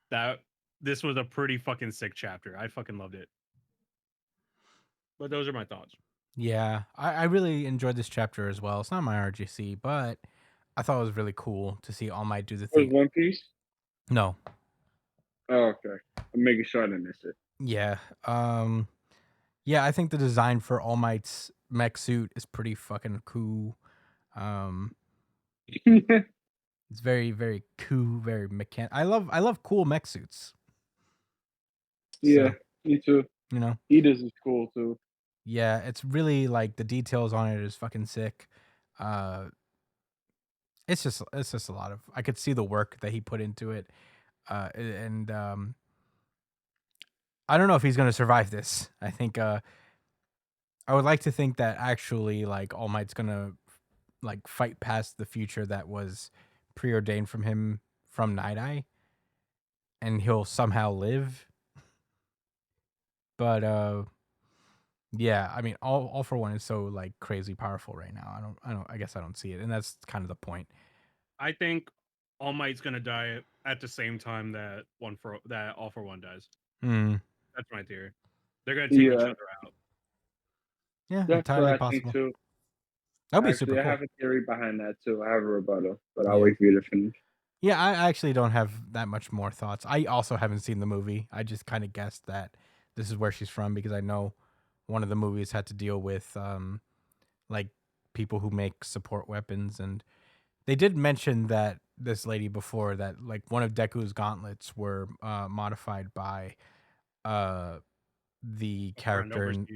[SPEAKER 2] This was a pretty fucking sick chapter. I fucking loved it. But those are my thoughts.
[SPEAKER 1] Yeah, I really enjoyed this chapter as well. It's not my RGC, but I thought it was really cool to see All Might do the
[SPEAKER 4] Was
[SPEAKER 1] thing.
[SPEAKER 4] One Piece?
[SPEAKER 1] No.
[SPEAKER 4] Oh, okay. I'm making sure I didn't miss it.
[SPEAKER 1] Yeah. Yeah, I think the design for All Might's mech suit is pretty fucking cool. It's very, very cool, very mechanical. I love cool mech suits.
[SPEAKER 4] Yeah,
[SPEAKER 1] So,
[SPEAKER 4] me too.
[SPEAKER 1] you know.
[SPEAKER 4] Edith is cool too.
[SPEAKER 1] Yeah, it's really like the details on it is fucking sick. It's just a lot of, I could see the work that he put into it. And I don't know if he's gonna survive this. I think I would like to think that actually like All Might's gonna like fight past the future that was preordained from him from Night Eye, and he'll somehow live. But yeah, I mean, all for One is so like crazy powerful right now. I guess I don't see it, and that's kind of the point.
[SPEAKER 2] I think All Might's gonna die at the same time that All for One dies. That's my theory. They're gonna take each other out.
[SPEAKER 1] Yeah,
[SPEAKER 4] That's
[SPEAKER 1] entirely
[SPEAKER 4] what I think
[SPEAKER 1] possible.
[SPEAKER 4] too.
[SPEAKER 1] That'd be
[SPEAKER 4] Actually,
[SPEAKER 1] super
[SPEAKER 4] I
[SPEAKER 1] cool.
[SPEAKER 4] have a theory behind that too. I have a rebuttal, but I'll
[SPEAKER 1] Yeah.
[SPEAKER 4] wait for you to finish.
[SPEAKER 1] Yeah, I actually don't have that much more thoughts. I also haven't seen the movie. I just kind of guessed that this is where she's from because I know one of the movies had to deal with like people who make support weapons, and they did mention that this lady before that like one of Deku's gauntlets were modified by the character in,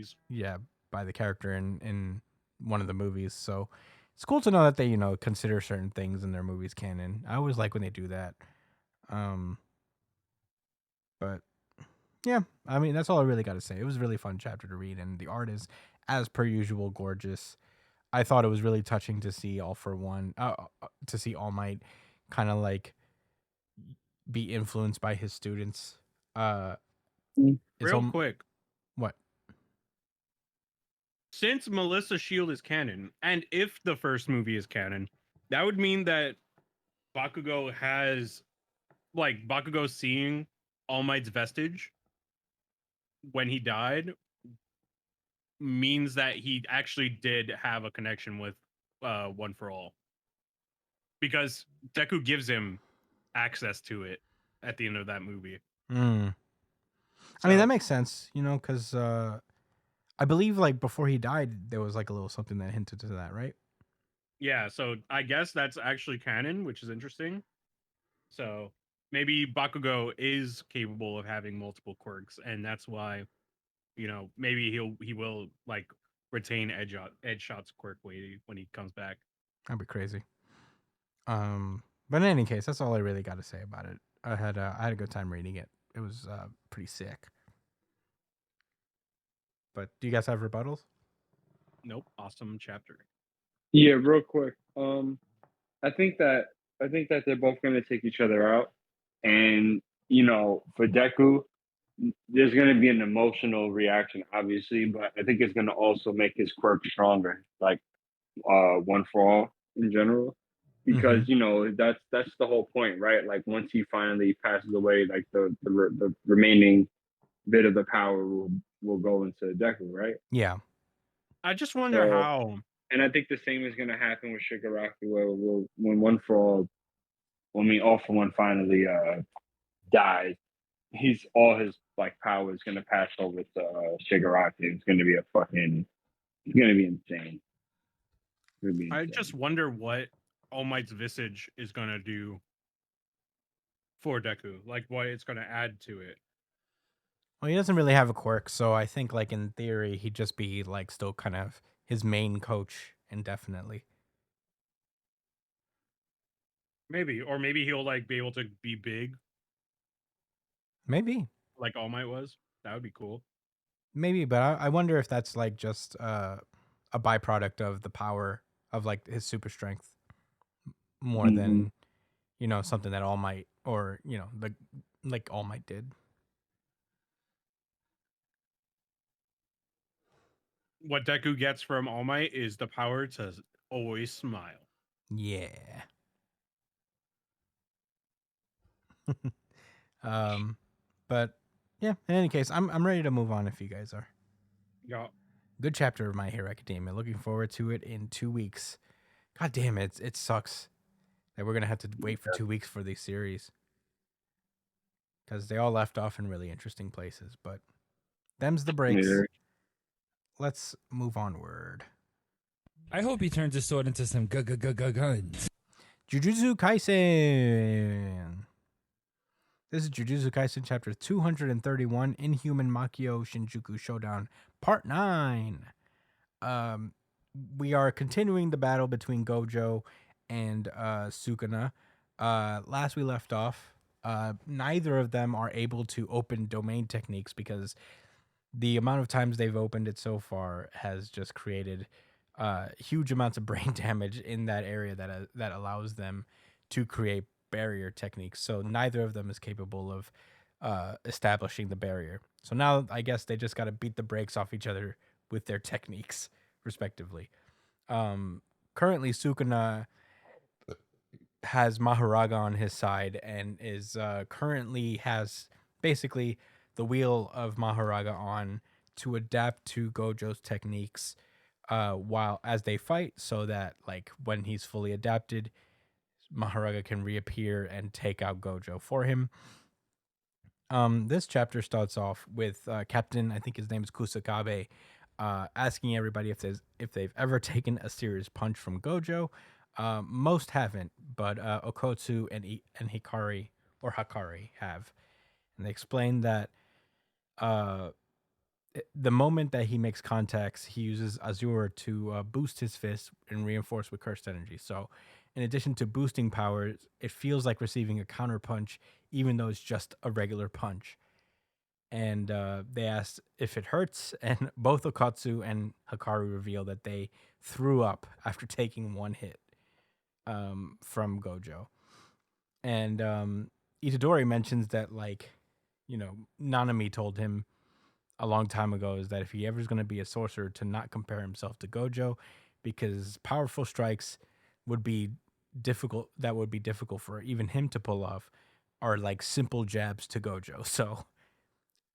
[SPEAKER 1] by the character in one of the movies. So it's cool to know that they, you know, consider certain things in their movies canon. I always like when they do that. But yeah, I mean, that's all I really got to say. It was a really fun chapter to read, and the art is, as per usual, gorgeous. I thought it was really touching to see All for One, to see All Might kind of like be influenced by his students.
[SPEAKER 2] Real quick.
[SPEAKER 1] What?
[SPEAKER 2] since Melissa Shield is canon, and if the first movie is canon, that would mean that Bakugo has, like, Bakugo seeing All Might's vestige when he died means that he actually did have a connection with One for All, because Deku gives him access to it at the end of that movie.
[SPEAKER 1] I mean, that
[SPEAKER 2] So,
[SPEAKER 1] makes sense, you know, because I believe like before he died, there was like a little something that hinted to that, right?
[SPEAKER 2] yeah, so I guess that's actually canon, which is interesting. So maybe Bakugo is capable of having multiple quirks, and that's why, you know, maybe he will like retain Edge Shot's quirk when he comes back.
[SPEAKER 1] That'd be crazy. But in any case, that's all I really got to say about it. I had a good time reading it. It was pretty sick. But do you guys have rebuttals?
[SPEAKER 2] Nope, awesome chapter.
[SPEAKER 4] Yeah, real quick. I think that they're both going to take each other out, and for Deku, there's going to be an emotional reaction, obviously, but I think it's going to also make his quirk stronger, like One for All in general, because that's the whole point, right? Like once he finally passes away, like the remaining bit of the power will go into Deku, right?
[SPEAKER 1] Yeah.
[SPEAKER 2] I just wonder
[SPEAKER 4] So,
[SPEAKER 2] how.
[SPEAKER 4] and I think the same is going to happen with Shigaraki, where when One for All, All for One finally dies, all his like power is going to pass over to Shigaraki. It's going to be it's going to be insane.
[SPEAKER 2] I just wonder what All Might's visage is gonna do for Deku, like what it's gonna add to it.
[SPEAKER 1] Well, he doesn't really have a quirk, so I think like in theory he'd just be like still kind of his main coach indefinitely.
[SPEAKER 2] Maybe, or maybe he'll like be able to be big
[SPEAKER 1] Maybe.
[SPEAKER 2] like All Might was. That would be cool.
[SPEAKER 1] Maybe, but I wonder if that's like just a byproduct of the power of like his super strength more than something that All Might or like All Might did.
[SPEAKER 2] What Deku gets from All Might is the power to always smile.
[SPEAKER 1] Yeah. But yeah, in any case, I'm ready to move on if you guys are.
[SPEAKER 2] Yeah.
[SPEAKER 1] Good chapter of My Hero Academia. Looking forward to it in 2 weeks. God damn it, it sucks that we're gonna have to wait for 2 weeks for these series because they all left off in really interesting places. But them's the breaks.
[SPEAKER 4] Yeah.
[SPEAKER 1] Let's move onward.
[SPEAKER 3] I hope he turns his sword into some guns.
[SPEAKER 1] Jujutsu Kaisen. This is Jujutsu Kaisen chapter 231, Inhuman Makio Shinjuku Showdown, part 9. We are continuing the battle between Gojo and Sukuna. Last we left off, neither of them are able to open domain techniques because the amount of times they've opened it so far has just created huge amounts of brain damage in that area that allows them to create barrier techniques. So neither of them is capable of establishing the barrier. So now I guess they just got to beat the brakes off each other with their techniques, respectively. Currently, Sukuna has Maharaga on his side and is currently has basically the wheel of Maharaga on to adapt to Gojo's techniques while as they fight, so that like when he's fully adapted, Maharaga can reappear and take out Gojo for him. This chapter starts off with Captain, I think his name is Kusakabe, asking everybody if they've ever taken a serious punch from Gojo. Most haven't, but Okotsu and Hikari or Hakari have, and they explain that the moment that he makes contacts, he uses Azure to boost his fist and reinforce with cursed energy. So, in addition to boosting powers, it feels like receiving a counter punch, even though it's just a regular punch. And they asked if it hurts, and both Okotsu and Hikari reveal that they threw up after taking one hit from Gojo. And Itadori mentions that, like, Nanami told him a long time ago is that if he ever is going to be a sorcerer, to not compare himself to Gojo, because powerful strikes would be difficult. That would be difficult for even him to pull off, are like simple jabs to Gojo. So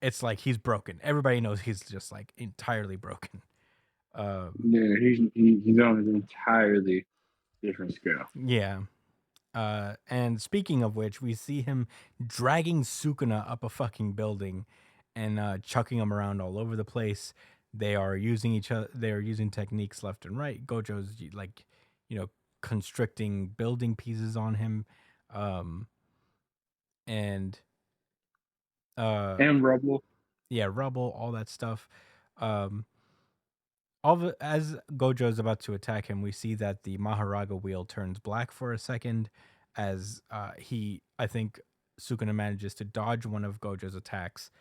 [SPEAKER 1] it's like he's broken. Everybody knows he's just like entirely broken.
[SPEAKER 4] Yeah, he's on an entirely different scale.
[SPEAKER 1] Yeah. And speaking of which, we see him dragging Sukuna up a fucking building and chucking him around all over the place. They are using each other. They are using techniques left and right. Gojo's like, constricting building pieces on him, and
[SPEAKER 4] And Rubble.
[SPEAKER 1] yeah, rubble, all that stuff. Um, as Gojo is about to attack him, we see that the Maharaga wheel turns black for a second, as I think Sukuna manages to dodge one of Gojo's attacks,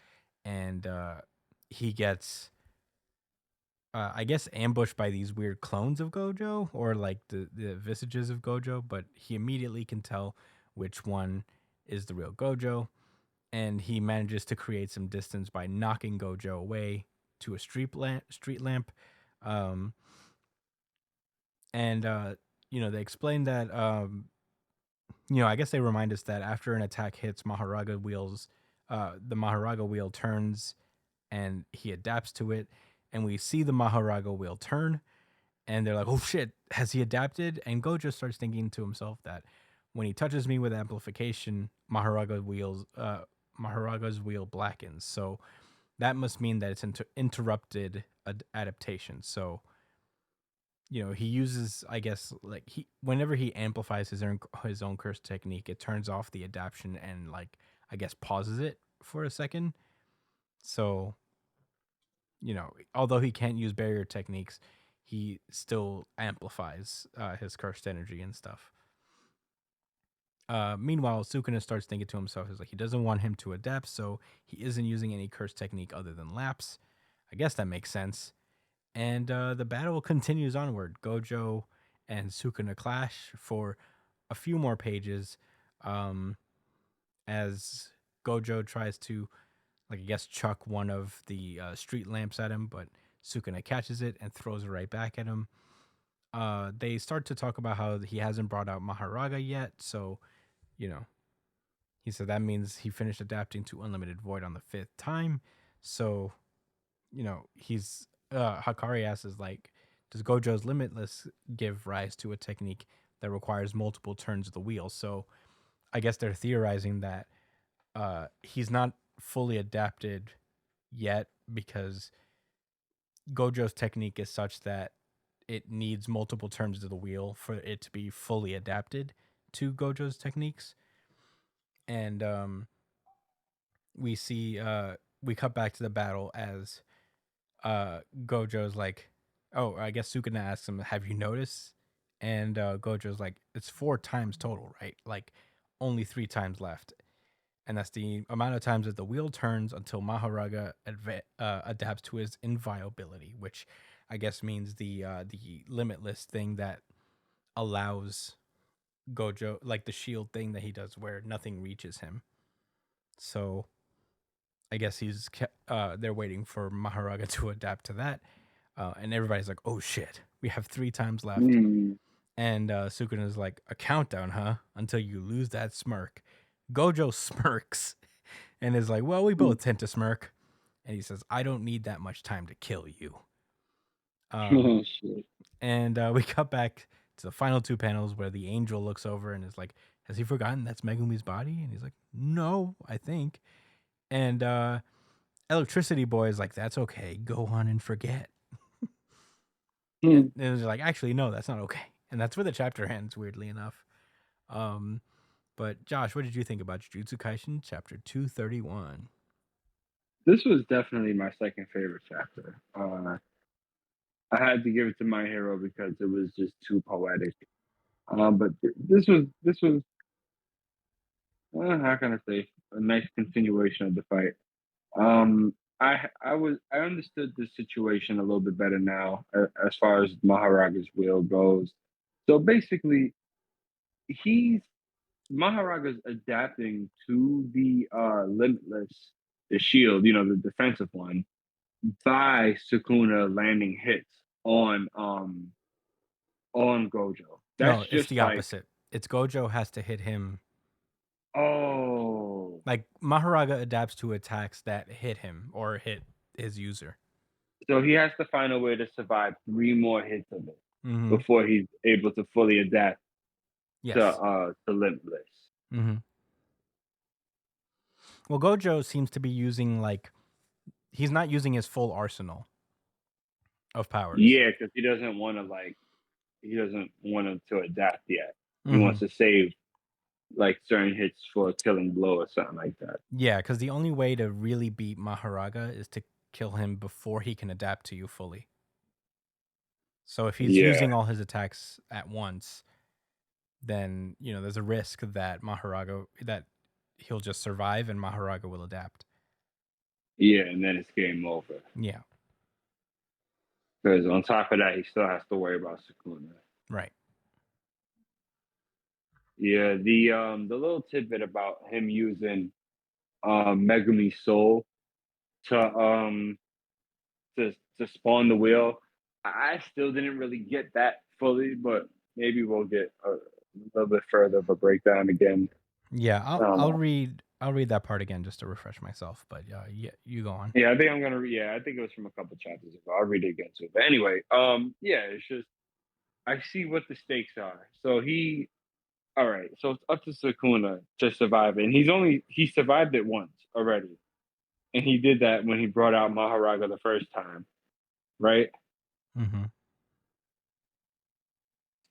[SPEAKER 1] and he gets, I guess, ambushed by these weird clones of Gojo, or like the visages of Gojo, but he immediately can tell which one is the real Gojo, and he manages to create some distance by knocking Gojo away to a street lamp. Um, and they explain that I guess they remind us that after an attack hits Maharaga wheels, the Maharaga wheel turns and he adapts to it, and we see the Maharaga wheel turn, and they're like, oh shit, has he adapted? And Gojo starts thinking to himself that when he touches me with amplification, Maharaga's wheel blackens. So that must mean that it's interrupted adaptation. So he uses, I guess, like whenever he amplifies his own curse technique, it turns off the adaptation and, like, I guess, pauses it for a second. So although he can't use barrier techniques, he still amplifies his cursed energy and stuff. Meanwhile, Sukuna starts thinking to himself, he's like, he doesn't want him to adapt, so he isn't using any curse technique other than lapse. I guess that makes sense. And the battle continues onward. Gojo and Sukuna clash for a few more pages, as Gojo tries to, like, I guess, chuck one of the street lamps at him, but Sukuna catches it and throws it right back at him. They start to talk about how he hasn't brought out Maharaga yet, so, he said that means he finished adapting to Unlimited Void on the 5th time. So, he's Hakari asks, like, does Gojo's Limitless give rise to a technique that requires multiple turns of the wheel? So I guess they're theorizing that he's not fully adapted yet, because Gojo's technique is such that it needs multiple turns of the wheel for it to be fully adapted to Gojo's techniques. And we cut back to the battle as Gojo's like, oh, I guess Sukuna asks him, have you noticed? And Gojo's like, it's 4 times total, right? Like, only 3 times left. And that's the amount of times that the wheel turns until Maharaga adapts to his inviolability, which I guess means the limitless thing that allows Gojo, like the shield thing that he does where nothing reaches him. So I guess they're waiting for Maharaga to adapt to that. And everybody's like, oh shit, we have 3 times left. And Sukuna's like, a countdown, huh? Until you lose that smirk. Gojo smirks and is like, well, we both tend to smirk. And he says, I don't need that much time to kill you. And we cut back to the final 2 panels where the angel looks over and is like, has he forgotten that's Megumi's body? And he's like, no, I think. And Electricity Boy is like, that's okay. Go on and forget. And they're like, actually, no, that's not okay. And that's where the chapter ends, weirdly enough. But Josh, what did you think about Jujutsu Kaisen chapter 231?
[SPEAKER 4] This was definitely my second favorite chapter. I had to give it to My Hero because it was just too poetic. But this was how can I say, a nice continuation of the fight. I understood the situation a little bit better now as far as Maharaga's will goes. So basically, Maharaga's adapting to the Limitless, the shield, the defensive one, by Sukuna landing hits on Gojo.
[SPEAKER 1] No,
[SPEAKER 4] That's
[SPEAKER 1] it's
[SPEAKER 4] just
[SPEAKER 1] the
[SPEAKER 4] like,
[SPEAKER 1] opposite. It's Gojo has to hit him.
[SPEAKER 4] oh,
[SPEAKER 1] Like Maharaga adapts to attacks that hit him or hit his user.
[SPEAKER 4] so he has to find a way to survive 3 more hits of it
[SPEAKER 1] Mm-hmm.
[SPEAKER 4] before he's able to fully adapt
[SPEAKER 1] Yes.
[SPEAKER 4] to Limitless.
[SPEAKER 1] Mm-hmm. Well, Gojo seems to be using he's not using his full arsenal of powers.
[SPEAKER 4] Yeah, because he doesn't want to adapt yet. He
[SPEAKER 1] Mhm.
[SPEAKER 4] wants to save like certain hits for a killing blow or something like that.
[SPEAKER 1] Yeah, because the only way to really beat Maharaga is to kill him before he can adapt to you fully. So if he's
[SPEAKER 4] Yeah.
[SPEAKER 1] using all his attacks at once, then there's a risk that he'll just survive and Maharaga will adapt.
[SPEAKER 4] Yeah, and then it's game over.
[SPEAKER 1] Yeah,
[SPEAKER 4] Because on top of that, he still has to worry about Sukuna.
[SPEAKER 1] right.
[SPEAKER 4] Yeah, the little tidbit about him using Megumi Soul to to spawn the wheel, I still didn't really get that fully, but maybe we'll get a little bit further of a breakdown again.
[SPEAKER 1] Yeah,
[SPEAKER 4] don't
[SPEAKER 1] I'll
[SPEAKER 4] know.
[SPEAKER 1] read that part again just to refresh myself. But yeah, you go on.
[SPEAKER 4] Yeah, I think I'm gonna. Yeah, I think it was from a couple chapters ago. I'll read it again too. But anyway, yeah, it's just I see what the stakes are. So all right. So it's up to Sukuna to survive, and he survived it once already, and he did that when he brought out Maharaga the first time, right?
[SPEAKER 1] Mm-hmm.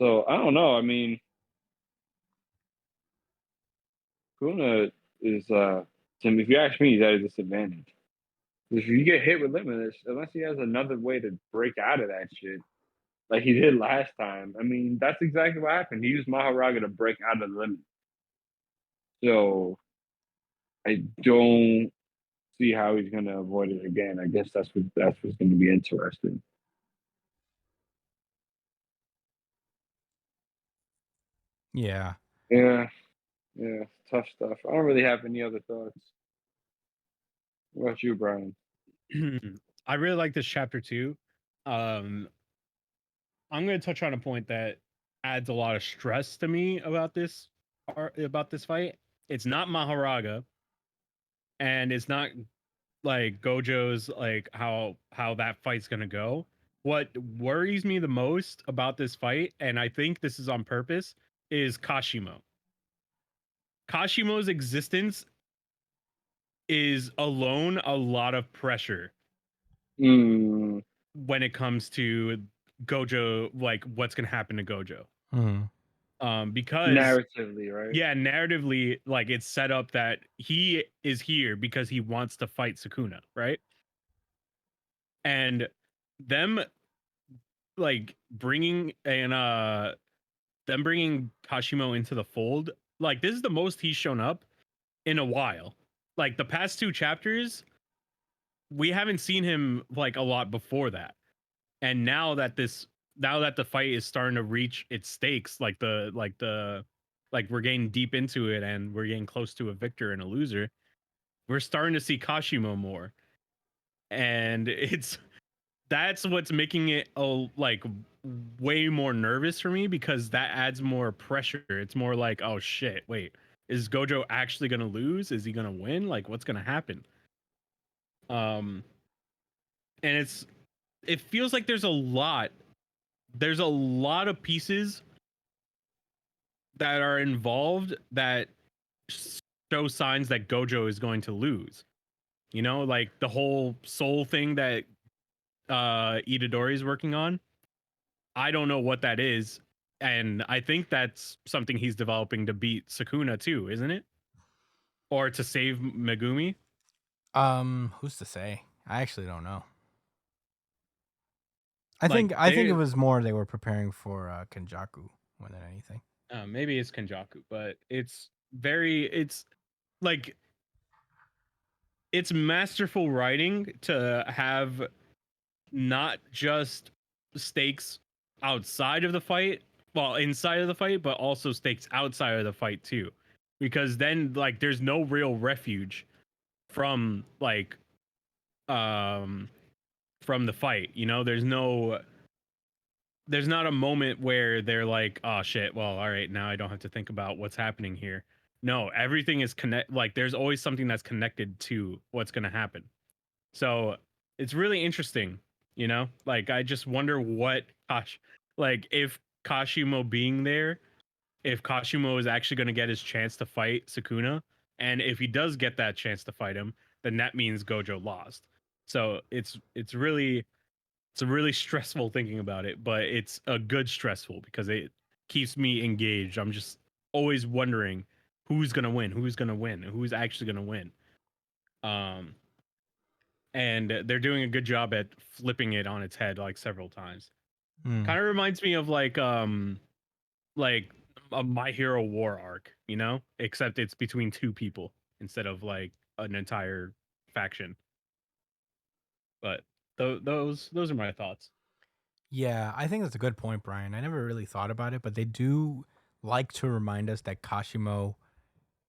[SPEAKER 4] So I don't know. I mean, Sukuna is if you ask me, he's at a disadvantage. If you get hit with Limitless, unless he has another way to break out of that shit, like he did last time. I mean, that's exactly what happened. He used Maharaga to break out of the limit. So I don't see how he's going to avoid it again. I guess that's what's going to be interesting.
[SPEAKER 1] Yeah.
[SPEAKER 4] Yeah, tough stuff. I don't really have any other thoughts. What about you, Brian?
[SPEAKER 2] I really like this chapter too. I'm going to touch on a point that adds a lot of stress to me about this fight. It's not Maharaga, and it's not like Gojo's like how that fight's going to go. What worries me the most about this fight, and I think this is on purpose, is Kashimo. Kashimo's existence is alone a lot of pressure
[SPEAKER 4] Mm,
[SPEAKER 2] when it comes to Gojo, like what's going to happen to Gojo. Because
[SPEAKER 4] narratively, right?
[SPEAKER 2] yeah, narratively, like it's set up that he is here because he wants to fight Sukuna, right? And them like bringing Kashimo into the fold, like this is the most he's shown up in a while. Like the past 2 chapters, we haven't seen him like a lot before that. And now that the fight is starting to reach its stakes, like we're getting deep into it and we're getting close to a victor and a loser, we're starting to see Kashimo more. And that's what's making it like way more nervous for me, because that adds more pressure. It's more like, oh shit, wait, is Gojo actually gonna lose? Is he gonna win? Like, what's gonna happen? And it feels like there's a lot of pieces that are involved that show signs that Gojo is going to lose. Like the whole soul thing that Itadori is working on. I don't know what that is, and I think that's something he's developing to beat Sukuna too, isn't it? Or to save Megumi?
[SPEAKER 1] Who's to say? I actually don't know. I
[SPEAKER 2] Like,
[SPEAKER 1] think it was more they were preparing for Kenjaku more than anything.
[SPEAKER 2] Maybe it's Kenjaku, but it's like it's masterful writing to have not just stakes outside of the fight, well, inside of the fight, but also stakes outside of the fight too. Because then like there's no real refuge from like from the fight. You know, there's not a moment where they're like, oh shit, well, all right, now I don't have to think about what's happening here. No, everything is like there's always something that's connected to what's going to happen. So it's really interesting, you know? Like I just wonder what like if Kashimo being there, if Kashimo is actually going to get his chance to fight Sukuna, and if he does get that chance to fight him, then that means Gojo lost. So it's really stressful thinking about it, but it's a good stressful because it keeps me engaged. I'm just always wondering who's gonna win, who's actually gonna win. And they're doing a good job at flipping it on its head like several times.
[SPEAKER 1] Mm.
[SPEAKER 2] Kind of reminds me of like a My Hero War arc, you know, except it's between two people instead of like an entire faction. But those are my thoughts.
[SPEAKER 1] Yeah, I think that's a good point, Brian. I never really thought about it, but they do like to remind us that Kashimo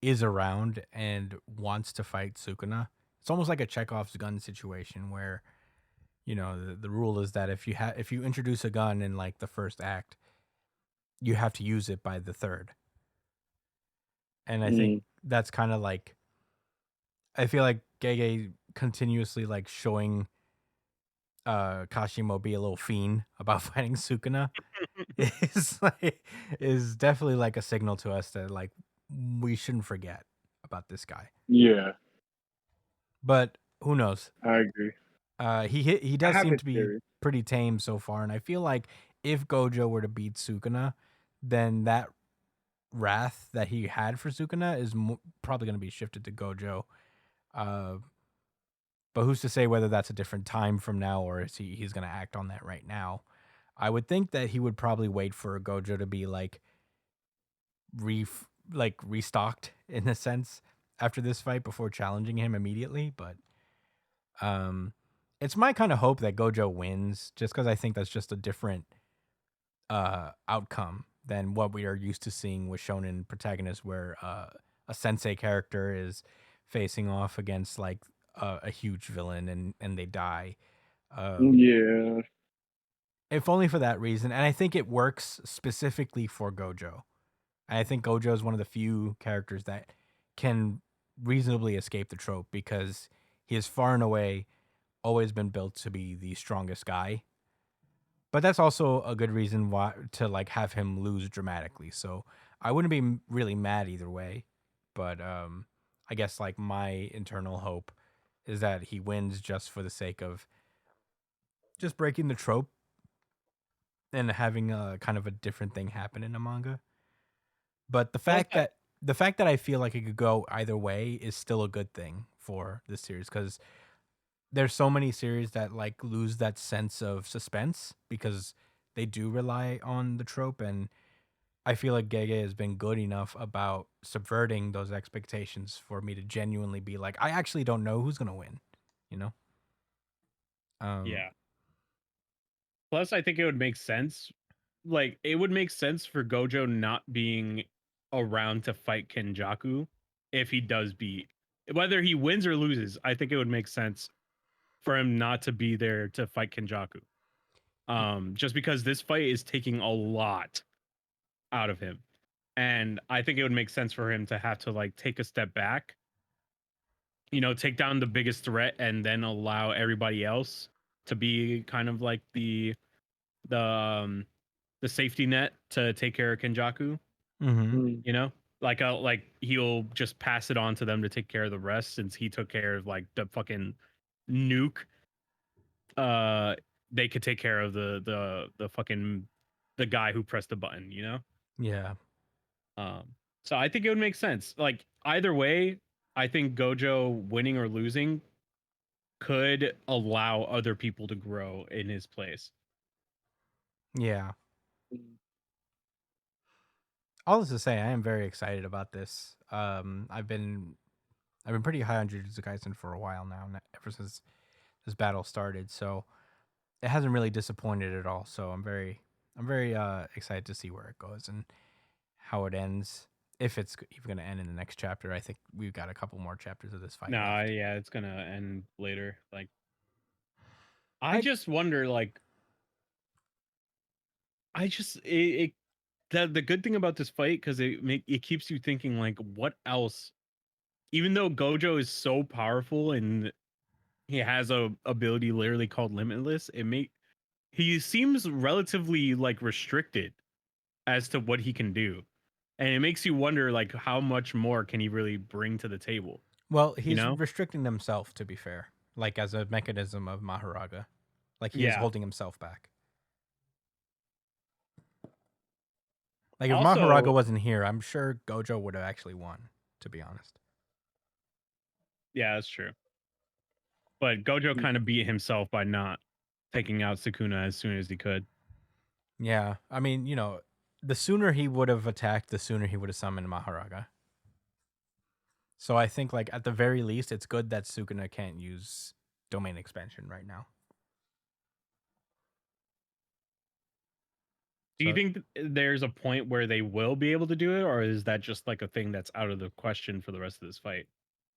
[SPEAKER 1] is around and wants to fight Sukuna. It's almost like a Chekhov's gun situation where, you know, the rule is that if you introduce a gun in like the first act, you have to use it by the third. And I think that's kind of like, I feel like Gege continuously like showing Kashimo be a little fiend about fighting Sukuna is definitely like a signal to us that like we shouldn't forget about this guy.
[SPEAKER 4] Yeah,
[SPEAKER 1] But who knows?
[SPEAKER 4] I agree.
[SPEAKER 1] He
[SPEAKER 4] I
[SPEAKER 1] does
[SPEAKER 4] have
[SPEAKER 1] seem
[SPEAKER 4] a
[SPEAKER 1] to be
[SPEAKER 4] theory.
[SPEAKER 1] pretty tame so far, and I feel like if Gojo were to beat Sukuna, then that wrath that he had for Sukuna is probably going to be shifted to Gojo. But who's to say whether that's a different time from now or is he's going to act on that right now? I would think that he would probably wait for Gojo to be like restocked in a sense after this fight before challenging him immediately. But it's my kind of hope that Gojo wins, just because I think that's just a different outcome than what we are used to seeing with shonen protagonists, where a sensei character is facing off against like a huge villain and they die.
[SPEAKER 4] Yeah.
[SPEAKER 1] If only for that reason. And I think it works specifically for Gojo. And I think Gojo is one of the few characters that can reasonably escape the trope because he has far and away always been built to be the strongest guy. But that's also a good reason why to like have him lose dramatically. So I wouldn't be really mad either way. But I guess like my internal hope is that he wins just for the sake of just breaking the trope and having a kind of a different thing happen in a manga. But the fact that I feel like it could go either way is still a good thing for this series, because there's so many series that like lose that sense of suspense because they do rely on the trope, and I feel like Gege has been good enough about subverting those expectations for me to genuinely be like, I actually don't know who's gonna win, you know?
[SPEAKER 2] Yeah. Plus, I think it would make sense. Like, it would make sense for Gojo not being around to fight Kenjaku if he does beat. Whether he wins or loses, I think it would make sense for him not to be there to fight Kenjaku. Just because this fight is taking a lot out of him. And I think it would make sense for him to have to like take a step back, you know, take down the biggest threat and then allow everybody else to be kind of like the safety net to take care of Kenjaku. You know, like he'll just pass it on to them to take care of the rest, since he took care of like the fucking nuke. They could take care of the fucking the guy who pressed the button, you know?
[SPEAKER 1] Yeah.
[SPEAKER 2] So I think it would make sense. Like either way, I think Gojo winning or losing could allow other people to grow in his place.
[SPEAKER 1] Yeah. All this to say, I am very excited about this. I've been pretty high on Jujutsu Kaisen for a while now, ever since this battle started. So it hasn't really disappointed at all. So I'm very excited to see where it goes and how it ends. If it's even going to end in the next chapter, I think we've got a couple more chapters of this fight.
[SPEAKER 2] No, yeah, it's gonna end later. Like I just wonder, like, the good thing about this fight, because it keeps you thinking, like, what else? Even though Gojo is so powerful and he has a ability literally called Limitless, he seems relatively like restricted as to what he can do, and it makes you wonder, like, how much more can he really bring to the table?
[SPEAKER 1] Well, he's
[SPEAKER 2] know?
[SPEAKER 1] restricting himself, to be fair, like as a mechanism of Maharaga. Like he is
[SPEAKER 2] Yeah.
[SPEAKER 1] holding himself back. Like if
[SPEAKER 2] Also-
[SPEAKER 1] Maharaga wasn't here, I'm sure Gojo would have actually won, to be honest.
[SPEAKER 2] Yeah, that's true. But Gojo kind of beat himself by not taking out Sukuna as soon as he could.
[SPEAKER 1] Yeah, I mean, you know, the sooner he would have attacked, the sooner he would have summoned Maharaga. So I think, like, at the very least, it's good that Sukuna can't use domain expansion right now.
[SPEAKER 2] Do you
[SPEAKER 1] So-
[SPEAKER 2] think there's a point where they will be able to do it, or is that just like a thing that's out of the question for the rest of this fight?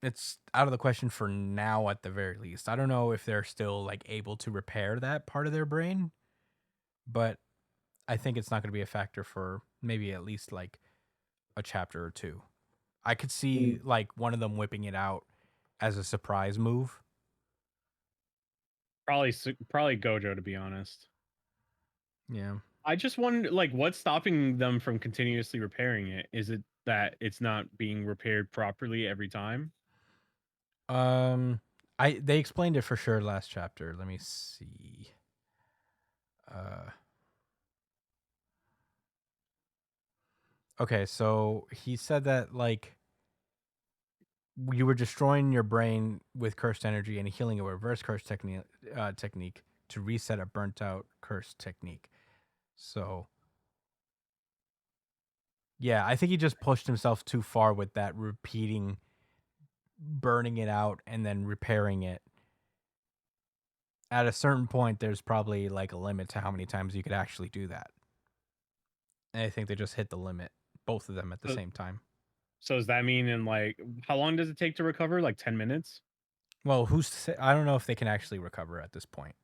[SPEAKER 1] It's out of the question for now, at the very least. I don't know if they're still like able to repair that part of their brain, but I think it's not going to be a factor for maybe at least like a chapter or two. I could see like one of them whipping it out as a surprise move.
[SPEAKER 2] Probably Gojo, to be honest.
[SPEAKER 1] Yeah.
[SPEAKER 2] I just wonder, like, what's stopping them from continuously repairing it? Is it that it's not being repaired properly every time?
[SPEAKER 1] They explained it for sure last chapter. Let me see. Okay, so he said that like you were destroying your brain with cursed energy and healing a reverse curse technique to reset a burnt out curse technique. So yeah, I think he just pushed himself too far with that repeating, burning it out and then repairing it. At a certain point, there's probably like a limit to how many times you could actually do that. And I think they just hit the limit, both of them at the same time.
[SPEAKER 2] So does that mean how long does it take to recover? Like 10 minutes?
[SPEAKER 1] Well, who's to say? I don't know if they can actually recover at this point,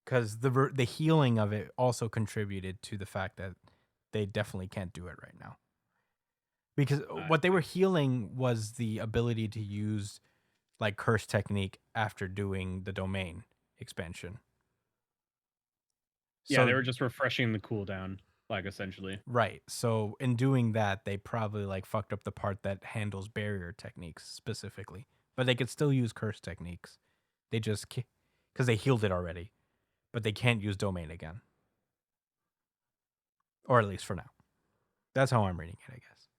[SPEAKER 1] because the healing of it also contributed to the fact that they definitely can't do it right now. Because what they were healing was the ability to use like curse technique after doing the domain expansion.
[SPEAKER 2] Yeah, they were just refreshing the cooldown, like, essentially.
[SPEAKER 1] Right. So in doing that, they probably like fucked up the part that handles barrier techniques specifically. But they could still use curse techniques. They just because they healed it already, but they can't use domain again. Or at least for now. That's how I'm reading it, I guess.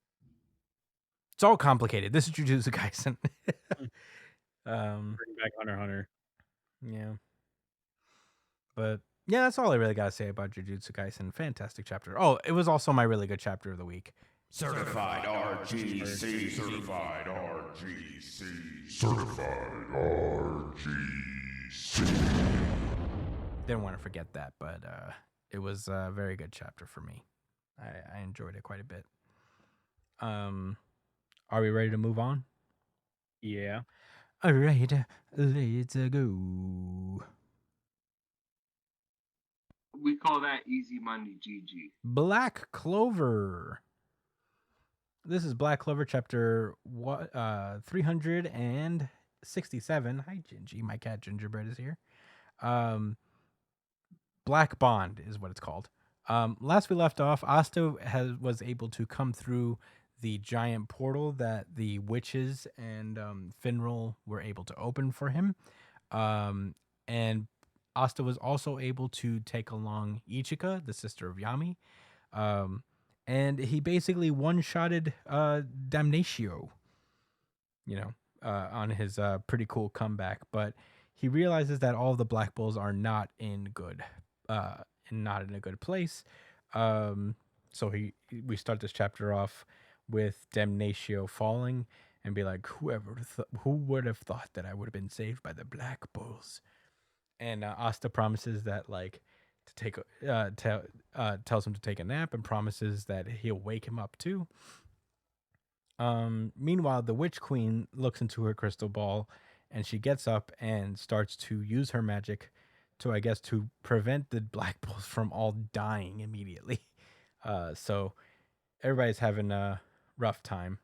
[SPEAKER 1] It's all complicated. This is Jujutsu Kaisen.
[SPEAKER 2] Bring back Hunter x Hunter.
[SPEAKER 1] Yeah. But yeah, that's all I really got to say about Jujutsu Kaisen. Fantastic chapter. Oh, it was also my really good chapter of the week.
[SPEAKER 6] Certified RGC. Certified RGC. Certified RGC.
[SPEAKER 1] Didn't want to forget that, but it was a very good chapter for me. I enjoyed it quite a bit. Are we ready to move on?
[SPEAKER 2] Yeah.
[SPEAKER 1] All right, let's go.
[SPEAKER 7] We call that easy money, GG.
[SPEAKER 1] Black Clover. This is Black Clover chapter 367. Hi, Gingy. My cat Gingerbread is here. Black Bond is what it's called. Last we left off, Asta was able to come through the giant portal that the witches and Finral were able to open for him. And Asta was also able to take along Ichika, the sister of Yami. And he basically one-shotted Damnatio, on his pretty cool comeback. But he realizes that all of the Black Bulls are not in a good place. So we start this chapter off with Damnatio falling and be like, who would have thought that I would have been saved by the Black Bulls? And Asta promises that tells him to take a nap and promises that he'll wake him up too. Meanwhile, the Witch Queen looks into her crystal ball and she gets up and starts to use her magic to, I guess, to prevent the Black Bulls from all dying immediately. So everybody's having a rough time.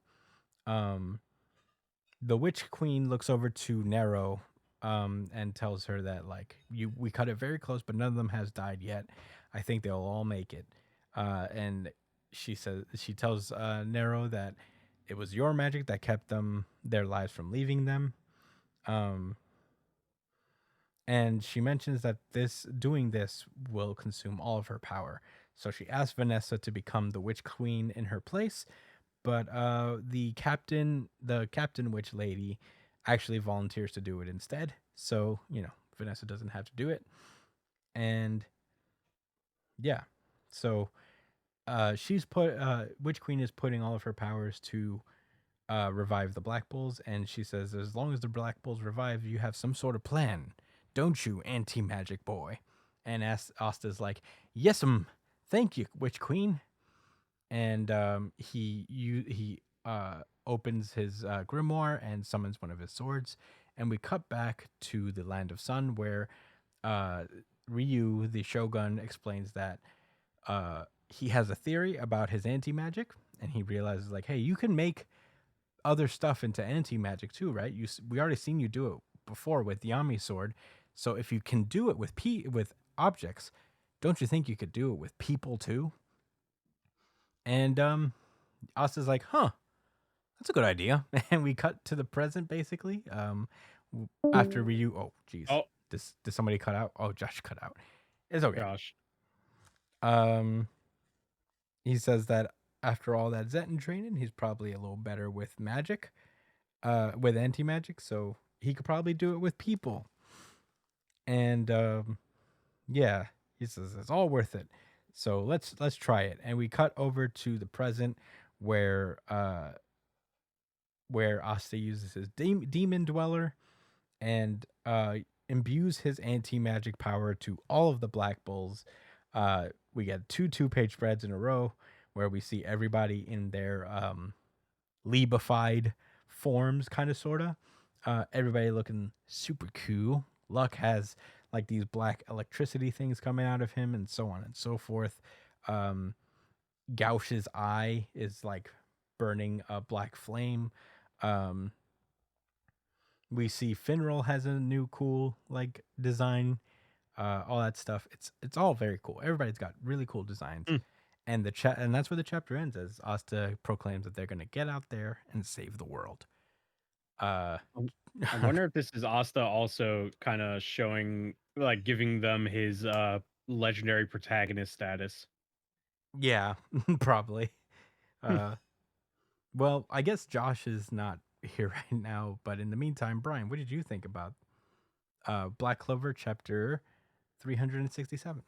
[SPEAKER 1] The Witch Queen looks over to Nero, and tells her that, like, we cut it very close, but none of them has died yet. I think they'll all make it. And she tells Nero that it was your magic that kept their lives from leaving them. And she mentions that doing this will consume all of her power. So she asks Vanessa to become the Witch Queen in her place, but the captain witch lady actually volunteers to do it instead. So, Vanessa doesn't have to do it. And yeah. So Witch Queen is putting all of her powers to revive the Black Bulls, and she says, as long as the Black Bulls revive, you have some sort of plan, don't you, anti-magic boy? And Asta's like, yes, thank you, Witch Queen. And he opens his grimoire and summons one of his swords, and we cut back to the Land of Sun, where Ryu, the Shogun, explains that he has a theory about his anti-magic, and he realizes, like, hey, you can make other stuff into anti-magic too, right? We already seen you do it before with the Yami sword. So if you can do it with objects, don't you think you could do it with people too? And Asta's like, huh, that's a good idea. And we cut to the present, basically. After Ryu, oh geez, did somebody cut out? Oh, Josh cut out. It's okay.
[SPEAKER 2] Josh.
[SPEAKER 1] He says that after all that Zetton training, he's probably a little better with magic, with anti-magic, so he could probably do it with people. And yeah, he says it's all worth it. So let's try it. And we cut over to the present, where Asta uses his demon dweller and imbues his anti-magic power to all of the Black Bulls. We get two 2-page spreads in a row where we see everybody in their Libified forms, kind of, sort of. Everybody looking super cool. Luck has, like, these black electricity things coming out of him, and so on and so forth. Gauch's eye is, like, burning a black flame. We see Finral has a new cool, like, design. All that stuff. It's all very cool. Everybody's got really cool designs. And and that's where the chapter ends, as Asta proclaims that they're going to get out there and save the world.
[SPEAKER 2] I wonder if this is Asta also kind of showing, like, giving them his legendary protagonist status.
[SPEAKER 1] Yeah, probably. Well, I guess Josh is not here right now, but in the meantime, Brian, what did you think about Black Clover chapter 367?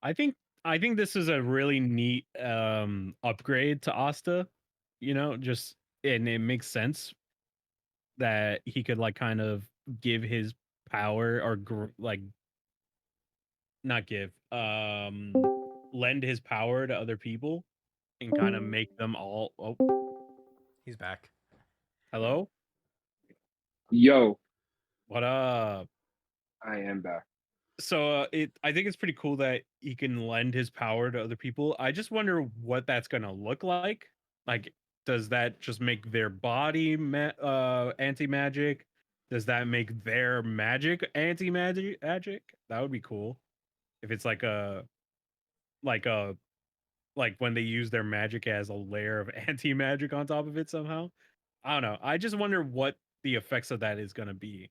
[SPEAKER 2] I think this is a really neat upgrade to Asta, just, and it makes sense that he could, like, kind of give his power, or like, not give, lend his power to other people and kind of make them all. Oh,
[SPEAKER 1] He's back.
[SPEAKER 2] Hello?
[SPEAKER 4] Yo,
[SPEAKER 2] What up?
[SPEAKER 4] I am back.
[SPEAKER 2] So I think it's pretty cool that he can lend his power to other people. I just wonder what that's gonna look like. Like, does that just make their body anti-magic? Does that make their magic anti-magic? That would be cool. If it's like when they use their magic as a layer of anti-magic on top of it somehow. I don't know. I just wonder what the effects of that is gonna be.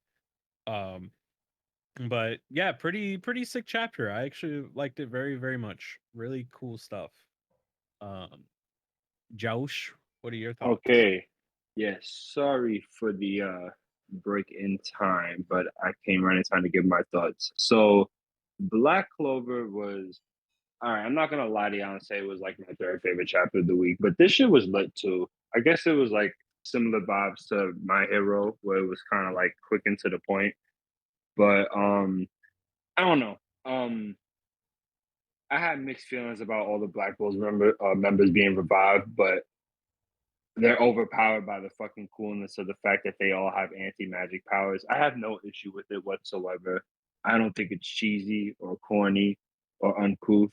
[SPEAKER 2] But yeah, pretty sick chapter. I actually liked it very, very much. Really cool stuff. Josh, what are your thoughts?
[SPEAKER 4] Okay. Yes, sorry for the break in time, but I came right in time to give my thoughts. So Black Clover was all right. I'm not gonna lie to you and say it was like my third favorite chapter of the week, but this shit was lit too. I guess it was like similar vibes to My Hero, where it was kind of like quick and to the point. But I don't know. I had mixed feelings about all the Black Bulls members being revived, but they're overpowered by the fucking coolness of the fact that they all have anti-magic powers. I have no issue with it whatsoever. I don't think it's cheesy or corny or uncouth.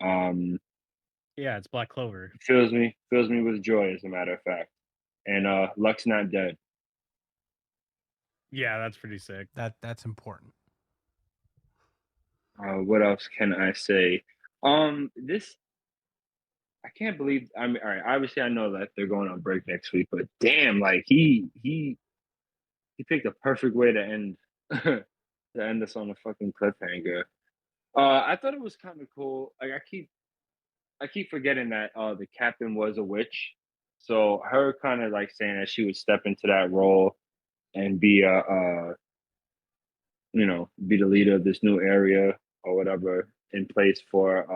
[SPEAKER 2] Yeah, it's Black Clover.
[SPEAKER 4] Fills me with joy, as a matter of fact. And Luck's not dead.
[SPEAKER 2] Yeah, that's pretty sick.
[SPEAKER 1] That's important.
[SPEAKER 4] What else can I say? This I can't believe. I mean, all right. Obviously, I know that they're going on break next week, but damn, like he picked a perfect way to end to end us on a fucking cliffhanger. I thought it was kind of cool. Like I keep forgetting that the captain was a witch, so her kind of like saying that she would step into that role and be be the leader of this new area or whatever in place for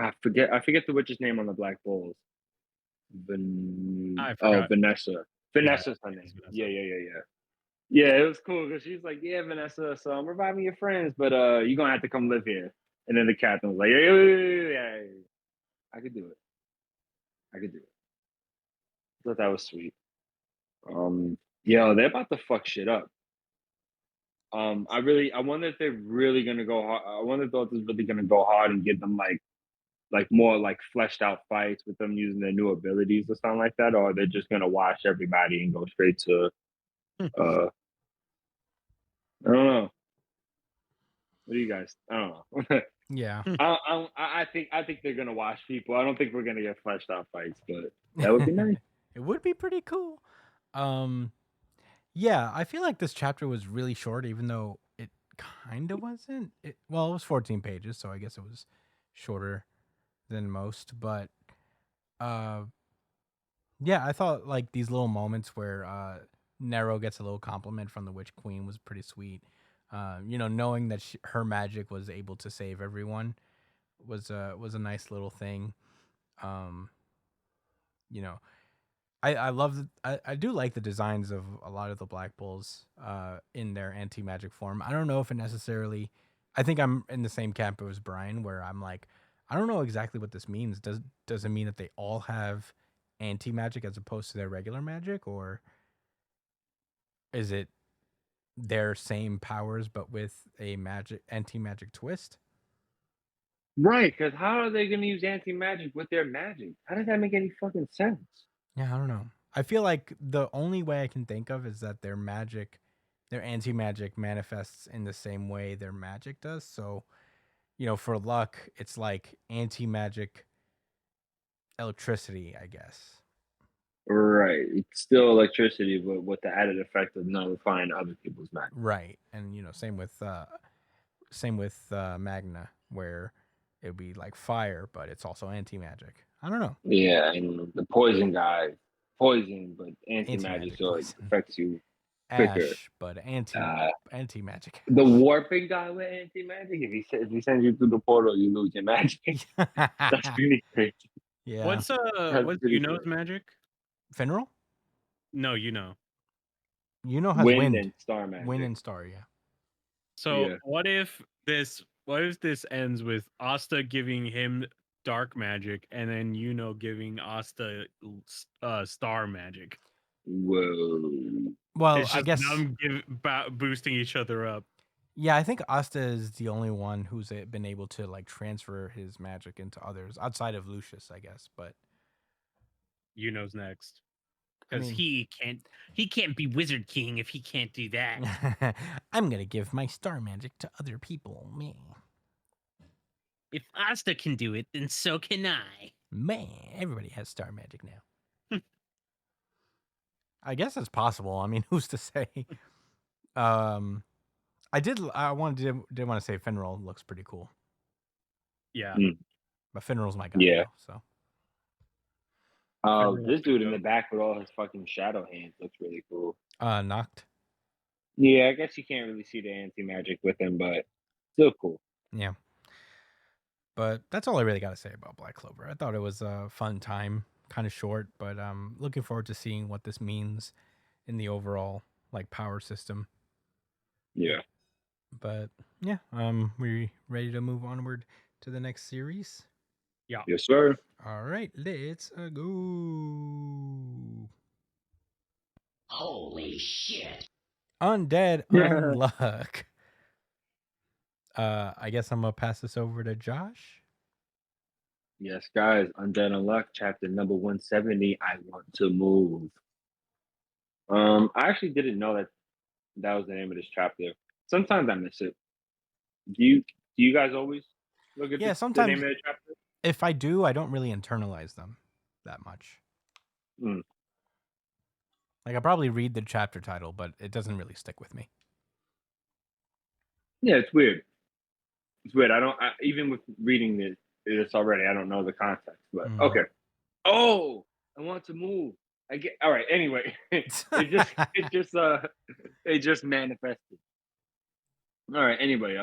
[SPEAKER 4] I forget the witch's name on the Black Bulls.
[SPEAKER 2] I forgot.
[SPEAKER 4] Vanessa. Vanessa's her name.
[SPEAKER 2] Vanessa.
[SPEAKER 4] Yeah. Yeah, it was cool because she's like, yeah, Vanessa, so I'm reviving your friends, but you're gonna have to come live here. And then the captain was like, yeah, I could do it. I thought that was sweet. Yo, they're about to fuck shit up. I wonder if they're really gonna go hard. I wonder if Dalton's really gonna go hard and give them like more like fleshed out fights with them using their new abilities or something like that, or they're just gonna wash everybody and go straight to I don't know. What do you guys? I don't know.
[SPEAKER 1] Yeah.
[SPEAKER 4] I think they're gonna wash people. I don't think we're gonna get fleshed out fights, but that would be nice.
[SPEAKER 1] It would be pretty cool. Yeah, I feel like this chapter was really short, even though it kind of wasn't. It was 14 pages, so I guess it was shorter than most. But yeah, I thought like these little moments where Nero gets a little compliment from the Witch Queen was pretty sweet. Knowing that her magic was able to save everyone was a nice little thing. I love I do like the designs of a lot of the Black Bulls in their anti-magic form. I don't know if it necessarily I think I'm in the same camp as Brian where I'm like I don't know exactly what this means. Does it mean that they all have anti-magic as opposed to their regular magic, or is it their same powers but with a anti-magic twist?
[SPEAKER 4] Right, because how are they gonna use anti-magic with their magic? How does that make any fucking sense?
[SPEAKER 1] Yeah, I don't know. I feel like the only way I can think of is that their anti-magic manifests in the same way their magic does. So, for Luck, it's like anti-magic electricity, I guess.
[SPEAKER 4] Right, it's still electricity, but with the added effect of nullifying other people's magic.
[SPEAKER 1] Right, and same with Magna, where it would be like fire, but it's also anti-magic. I don't know.
[SPEAKER 4] Yeah, and the poison guy, but anti-magic,
[SPEAKER 1] Anti-magic
[SPEAKER 4] so it
[SPEAKER 1] poison.
[SPEAKER 4] affects you quicker.
[SPEAKER 1] Ash, but anti-magic.
[SPEAKER 4] The warping guy with anti-magic, if he sends you through the portal, you lose your magic. That's pretty crazy.
[SPEAKER 1] Yeah.
[SPEAKER 2] What's
[SPEAKER 4] pretty
[SPEAKER 2] Yuno's
[SPEAKER 4] cool.
[SPEAKER 2] magic?
[SPEAKER 1] Finral?
[SPEAKER 2] No, Yuno.
[SPEAKER 1] Yuno has wind
[SPEAKER 4] and star magic.
[SPEAKER 1] Wind and star, yeah.
[SPEAKER 2] So
[SPEAKER 4] Yeah.
[SPEAKER 2] what if this ends with Asta giving him dark magic and then Yuno giving Asta star magic?
[SPEAKER 4] Whoa.
[SPEAKER 1] Well,
[SPEAKER 2] It's
[SPEAKER 1] I
[SPEAKER 2] just
[SPEAKER 1] guess
[SPEAKER 2] them boosting each other up.
[SPEAKER 1] yeah, I think Asta is the only one who's been able to like transfer his magic into others outside of Lucius, I guess. But
[SPEAKER 2] Yuno's next.
[SPEAKER 1] I
[SPEAKER 2] Because
[SPEAKER 1] mean-
[SPEAKER 2] he can't be Wizard King if he can't do that.
[SPEAKER 1] I'm gonna give my star magic to other people. Me,
[SPEAKER 2] If Asta can do it, then so can I.
[SPEAKER 1] man, everybody has star magic now. I guess it's possible. I mean, who's to say? I want to say Finral looks pretty cool,
[SPEAKER 2] Yeah.
[SPEAKER 1] but Finral's my guy.
[SPEAKER 4] Yeah.
[SPEAKER 1] Now, so
[SPEAKER 4] Oh,
[SPEAKER 2] Everyone's
[SPEAKER 4] this dude in
[SPEAKER 2] dope.
[SPEAKER 4] the back with all his fucking shadow hands looks really cool.
[SPEAKER 1] Noct.
[SPEAKER 4] Yeah, I guess you can't really see the anti-magic with him, but still cool.
[SPEAKER 1] Yeah. But that's all I really got to say about Black Clover. I thought it was a fun time, kind of short, but I'm looking forward to seeing what this means in the overall like power system.
[SPEAKER 4] Yeah.
[SPEAKER 1] But yeah, we ready to move onward to the next series?
[SPEAKER 4] Yes, sir.
[SPEAKER 1] All right, let's go.
[SPEAKER 8] Holy shit.
[SPEAKER 1] Undead Unluck. I guess I'm gonna pass this over to Josh.
[SPEAKER 4] Yes, guys. Undead Unluck, chapter number 170. I want to move. I actually didn't know that was the name of this chapter. Sometimes I miss it. Do you guys always look at
[SPEAKER 1] Yeah,
[SPEAKER 4] the
[SPEAKER 1] sometimes
[SPEAKER 4] name of the chapter?
[SPEAKER 1] if I do, I don't really internalize them that much.
[SPEAKER 4] Hmm.
[SPEAKER 1] Like I probably read the chapter title, but it doesn't really stick with me.
[SPEAKER 4] Yeah, it's weird. It's weird. Even with reading this already, I don't know the context. But okay. Oh, I want to move. I get all right. Anyway, it just manifested. All right. Anyway,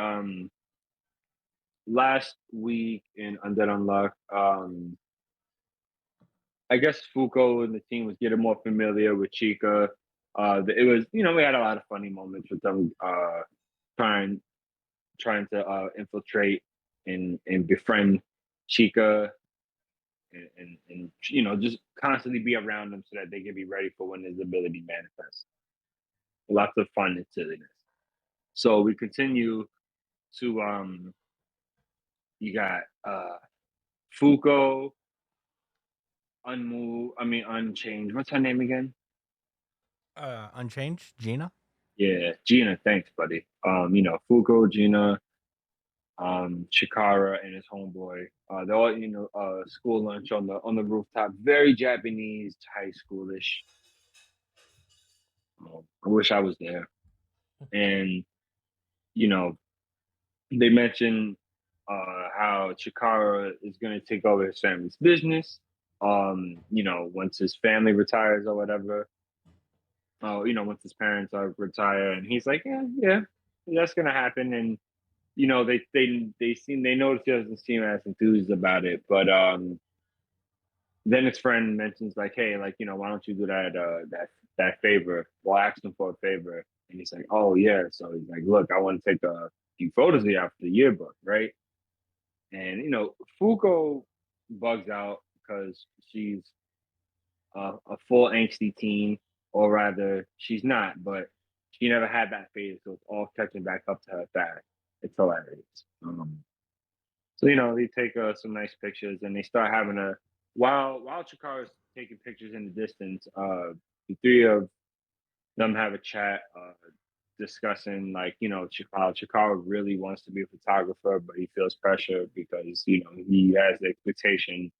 [SPEAKER 4] last week in Undead Unluck, I guess Fuko and the team was getting more familiar with Chica. It was, we had a lot of funny moments with them trying to infiltrate and befriend Chica and just constantly be around them so that they can be ready for when his ability manifests. Lots of fun and silliness. So we continue to you got Fuko, Unchanged. What's her name again?
[SPEAKER 1] Unchanged, Gina.
[SPEAKER 4] Yeah, Gina. Thanks, buddy. Fuko, Gina, Chikara, and his homeboy. They're all school lunch on the rooftop. Very Japanese, high schoolish. I wish I was there. And they mentioned how Chikara is going to take over his family's business. Once his family retires or whatever. Once his parents are retire, and he's like, yeah, that's gonna happen. And they notice he doesn't seem as enthused about it, but then his friend mentions like, hey, like, why don't you do that favor? Well, ask him for a favor, and he's like, oh yeah. So he's like, look, I want to take a few photos of you after the yearbook, right? And Fuko bugs out because she's a full angsty teen, or rather, she's not, but she never had that phase, so it's all catching back up to her fast. It's hilarious. So they take some nice pictures, and they start having while Chikara's taking pictures in the distance. The three of them have a chat, discussing like Chikara really wants to be a photographer, but he feels pressure because he has the expectation,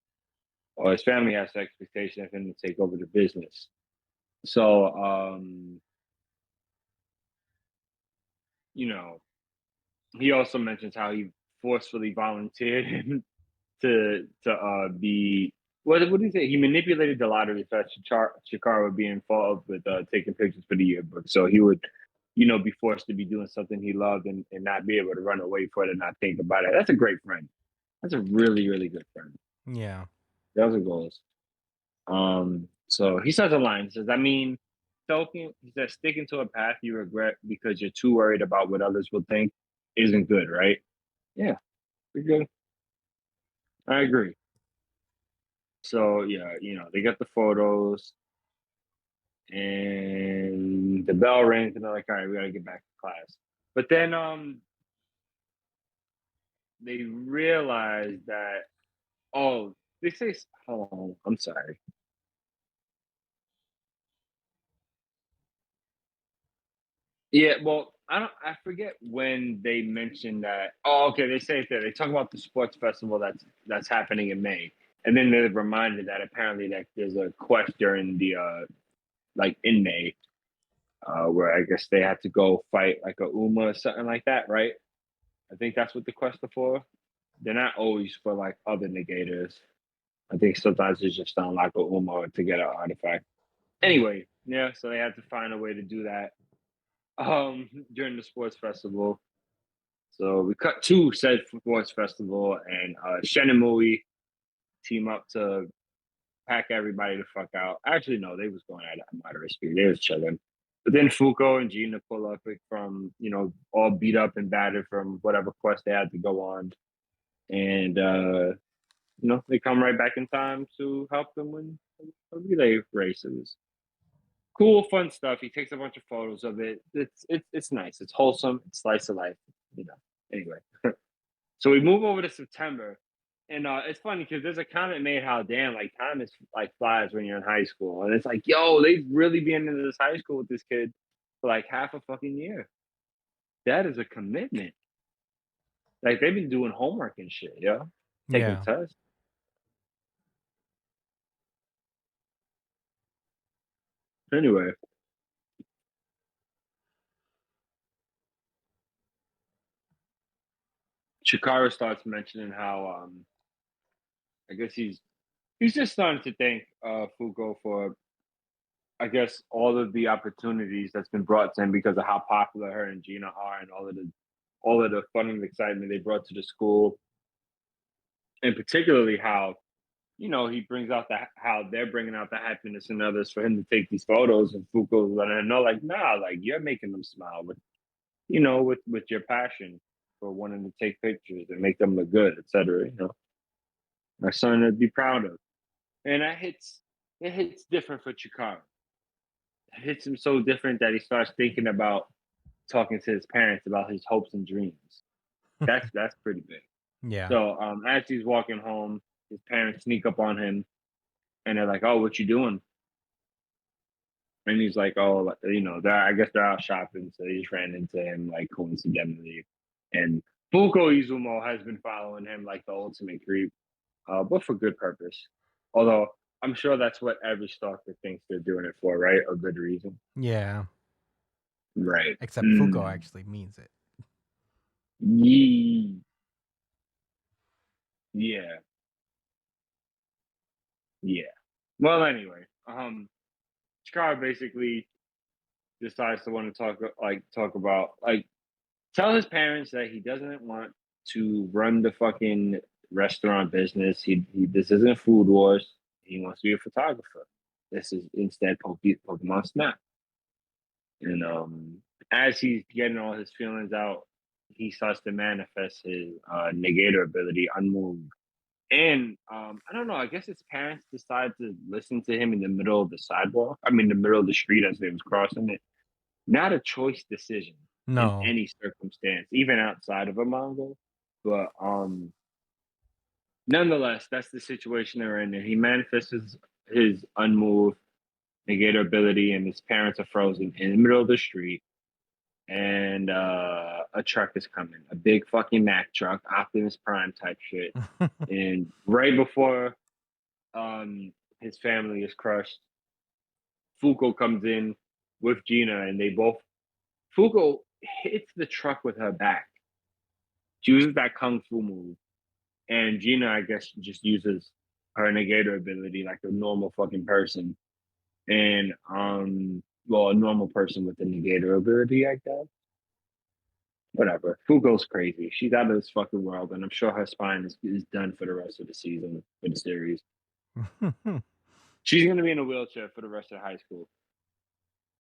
[SPEAKER 4] or his family has the expectation of him to take over the business. So he also mentions how he forcefully volunteered him to be what did he say? He manipulated the lottery so Chikara would be involved with taking pictures for the yearbook. So he would, be forced to be doing something he loved and not be able to run away for it and not think about it. That's a great friend. That's a really, really good friend.
[SPEAKER 1] Yeah.
[SPEAKER 4] Those are goals. So he says a line. He says, he says, sticking to a path you regret because you're too worried about what others will think isn't good, right? Yeah, pretty good. I agree. So yeah, they get the photos and the bell rings and they're like, all right, we gotta get back to class. But then they realize that they say, oh, I'm sorry. Yeah, well, I forget when they mentioned that. Oh, okay, they say that they talk about the sports festival that's happening in May. And then they're reminded that apparently that there's a quest during the like in May, where I guess they had to go fight like a Uma or something like that, right? I think that's what the quest are for. They're not always for like other negators. I think sometimes it's just to unlock a Uma or to get an artifact. Anyway, yeah, so they had to find a way to do that during the sports festival. So we cut to said sports festival, and Shenmue team up to pack everybody the fuck out. Actually, no, they was going at a moderate speed. They was chilling. But then Fuko and Gina pull up from, all beat up and battered from whatever quest they had to go on. And they come right back in time to help them win a relay race. It was cool, fun stuff. He takes a bunch of photos of it. It's nice. It's wholesome. It's slice of life. Anyway, so we move over to September, and it's funny because there's a comment made how damn like time is like flies when you're in high school, and it's like yo, they've really been into this high school with this kid for like half a fucking year. That is a commitment. Like they've been doing homework and shit, yo, taking
[SPEAKER 1] Yeah.
[SPEAKER 4] tests. Anyway, Chikara starts mentioning how I guess he's just starting to thank Fuko for I guess all of the opportunities that's been brought to him because of how popular her and Gina are and all of the fun and excitement they brought to the school. And particularly how, he brings out how they're bringing out the happiness in others for him to take these photos and Fuko's letting him know like, nah, like you're making them smile with with your passion for wanting to take pictures and make them look good, etc. My son to be proud of. And it hits different for Chikara. It hits him so different that he starts thinking about talking to his parents about his hopes and dreams. That's pretty big.
[SPEAKER 1] Yeah.
[SPEAKER 4] So as he's walking home, his parents sneak up on him and they're like, "Oh, what you doing?" And he's like, "Oh, I guess they're out shopping." So he just ran into him like coincidentally. And Fuko Izumo has been following him like the ultimate creep, but for good purpose. Although I'm sure that's what every stalker thinks they're doing it for, right? A good reason.
[SPEAKER 1] Yeah.
[SPEAKER 4] Right.
[SPEAKER 1] Except Fuko actually means it.
[SPEAKER 4] Yeah. Well, anyway, Chikara basically decides to want to talk about tell his parents that he doesn't want to run the fucking restaurant business. He this isn't Food Wars. He wants to be a photographer. This is instead Pokemon Snap. And as he's getting all his feelings out, he starts to manifest his negator ability, Unmoved. And I don't know. I guess his parents decide to listen to him in the middle of the sidewalk. I mean, the middle of the street as they was crossing it. Not a choice decision
[SPEAKER 1] No.
[SPEAKER 4] in any circumstance, even outside of a manga. But nonetheless, that's the situation they're in. And he manifests his unmoved negator ability, and his parents are frozen in the middle of the street. And a truck is coming, a big fucking Mack truck, Optimus Prime type shit. And right before his family is crushed, Fuko comes in with Gina, and Fuko hits the truck with her back. She uses that kung fu move, and Gina, I guess, just uses her negator ability like a normal fucking person, and a normal person with the negator ability, I guess. Whatever. Fugo's crazy. She's out of this fucking world, and I'm sure her spine is done for the rest of the season for the series. She's gonna be in a wheelchair for the rest of high school,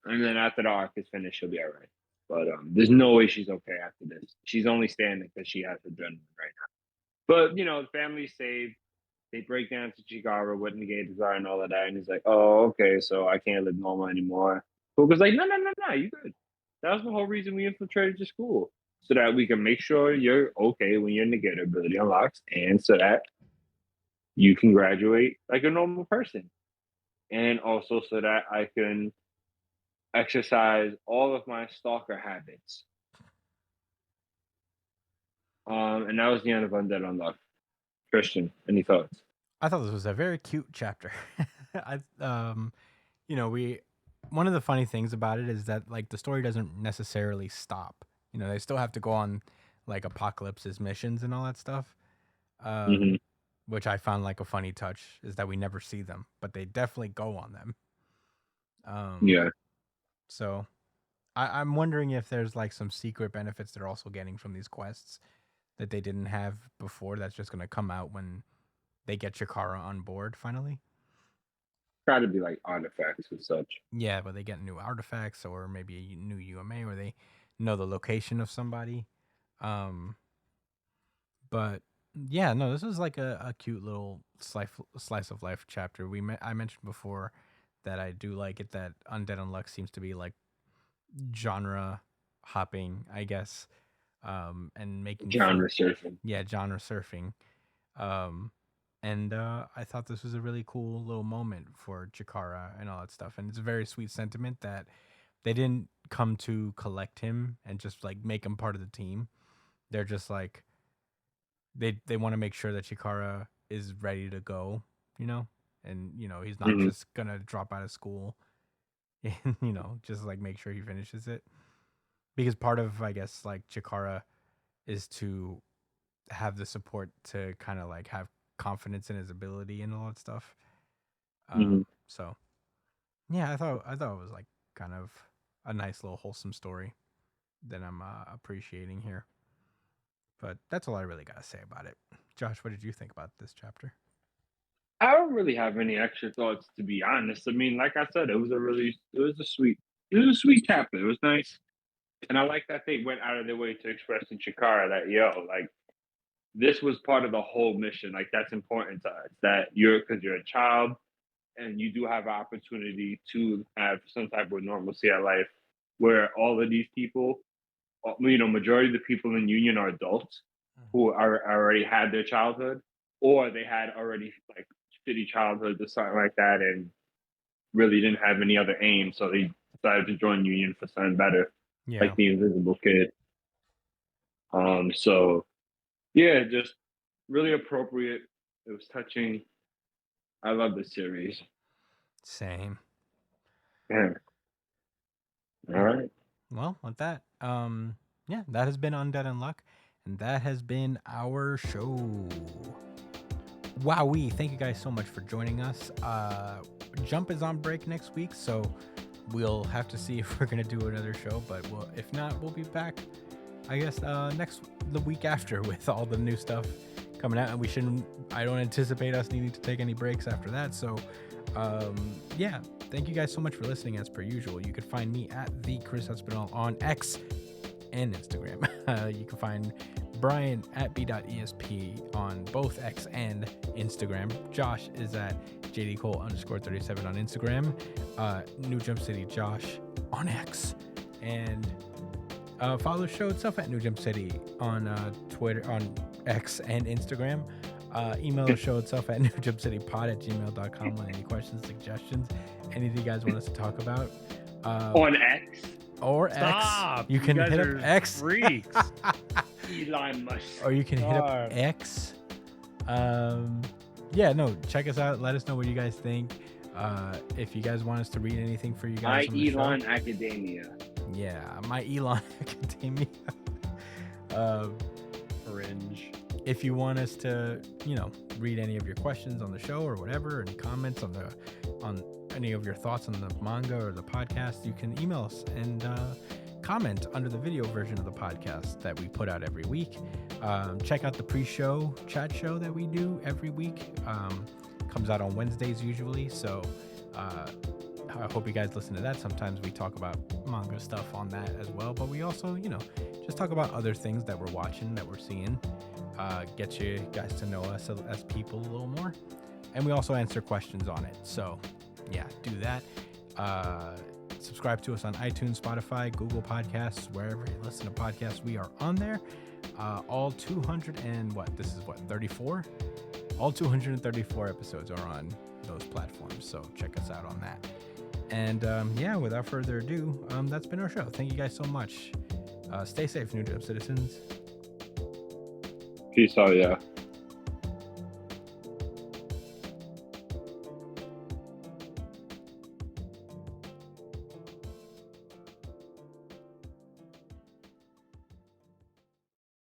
[SPEAKER 4] and then after the arc is finished, she'll be all right. But there's no way she's okay after this. She's only standing because she has adrenaline right now. But the family's saved. They break down to Chikara what negators are and all of that, and he's like, "Oh, okay, so I can't live normal anymore." Fugo's like, "No, you good. That was the whole reason we infiltrated your school, so that we can make sure you're okay when your negator ability unlocks, and so that you can graduate like a normal person, and also so that I can exercise all of my stalker habits." And that was the end of Undead Unluck. Christian, any thoughts?
[SPEAKER 1] I thought this was a very cute chapter. One of the funny things about it is that like the story doesn't necessarily stop. They still have to go on like Apocalypse's missions and all that stuff. Which I found like a funny touch is that we never see them, but they definitely go on them.
[SPEAKER 4] Yeah.
[SPEAKER 1] So I'm wondering if there's like some secret benefits they're also getting from these quests that they didn't have before. That's just going to come out when they get Chikara on board finally.
[SPEAKER 4] Try to be like artifacts and such.
[SPEAKER 1] Yeah, but they get new artifacts or maybe a new UMA, or they know the location of somebody. But Yeah, no, this was like a cute little slice of life chapter. I mentioned before that I do like it that Undead Unluck seems to be like genre hopping, I guess, and making
[SPEAKER 4] Genre surfing.
[SPEAKER 1] genre surfing. Um, and I thought this was a really cool little moment for Chikara and all that stuff. And it's a very sweet sentiment that they didn't come to collect him and just like make him part of the team. They're just like they want to make sure that Chikara is ready to go, you know, and he's not
[SPEAKER 4] Mhm.
[SPEAKER 1] just gonna drop out of school and just like make sure he finishes it, because part of, I guess, like Chikara is to have the support to kind of like have confidence in his ability and all that stuff.
[SPEAKER 4] Mhm.
[SPEAKER 1] So yeah, I thought it was like kind of a nice little wholesome story that I'm appreciating here. But that's all I really gotta say about it. Josh, what did you think about this chapter?
[SPEAKER 4] I don't really have any extra thoughts, to be honest. I mean, like I said, it was a sweet chapter. It was nice, and I like that they went out of their way to express to Chikara that like this was part of the whole mission. Like that's important to us. That because you're a child and you do have an opportunity to have some type of normalcy at life, where all of these people, majority of the people in Union are adults who already had their childhood, or they had already like shitty childhoods or something like that, and really didn't have any other aim, so they decided to join Union for something better,
[SPEAKER 1] Yeah.
[SPEAKER 4] like the Invisible Kid. So yeah, just really appropriate. It was touching. I love this series.
[SPEAKER 1] Same.
[SPEAKER 4] Yeah. All right.
[SPEAKER 1] Well, with that, yeah, that has been Undead Unluck, and that has been our show. Wowee! Thank you guys so much for joining us. Jump is on break next week, so we'll have to see if we're gonna do another show. But if not, we'll be back, I guess, the week after with all the new stuff coming out, and I don't anticipate us needing to take any breaks after that. So, yeah, thank you guys so much for listening. As per usual, you can find me at the Chris Espinal on X and Instagram. You can find Brian at b.esp on both X and Instagram. Josh is at jdcole_37 on Instagram. New Jump City Josh on X, and follow the show itself at New Jump City on Twitter, on X and Instagram. Email the show itself at newjumpcitypod@gmail.com with any questions, suggestions, anything you guys want us to talk about.
[SPEAKER 4] On X.
[SPEAKER 1] Or
[SPEAKER 2] Stop!
[SPEAKER 1] X. You can
[SPEAKER 2] guys
[SPEAKER 1] hit up
[SPEAKER 2] are
[SPEAKER 1] X.
[SPEAKER 2] Freaks.
[SPEAKER 4] Elon Musk.
[SPEAKER 1] Or you can hit up
[SPEAKER 2] Stop.
[SPEAKER 1] X. Yeah, no, check us out. Let us know what you guys think. If you guys want us to read anything for you
[SPEAKER 4] My
[SPEAKER 1] guys on the
[SPEAKER 4] Elon
[SPEAKER 1] show.
[SPEAKER 4] Academia.
[SPEAKER 1] Yeah, my Elon Academia.
[SPEAKER 2] Cringe.
[SPEAKER 1] If you want us to, read any of your questions on the show or whatever, any comments on any of your thoughts on the manga or the podcast, you can email us and comment under the video version of the podcast that we put out every week. Check out the pre-show chat show that we do every week. Comes out on Wednesdays usually, so I hope you guys listen to that. Sometimes we talk about manga stuff on that as well, but we also, just talk about other things that we're watching, that we're seeing. Get you guys to know us as people a little more, and we also answer questions on it. So yeah, do that. Subscribe to us on iTunes, Spotify, Google Podcasts, wherever you listen to podcasts, we are on there. All 34? All 234 episodes are on those platforms, so check us out on that. And yeah, without further ado, that's been our show. Thank you guys so much. Stay safe, New Jump citizens.
[SPEAKER 4] Peace out, yeah.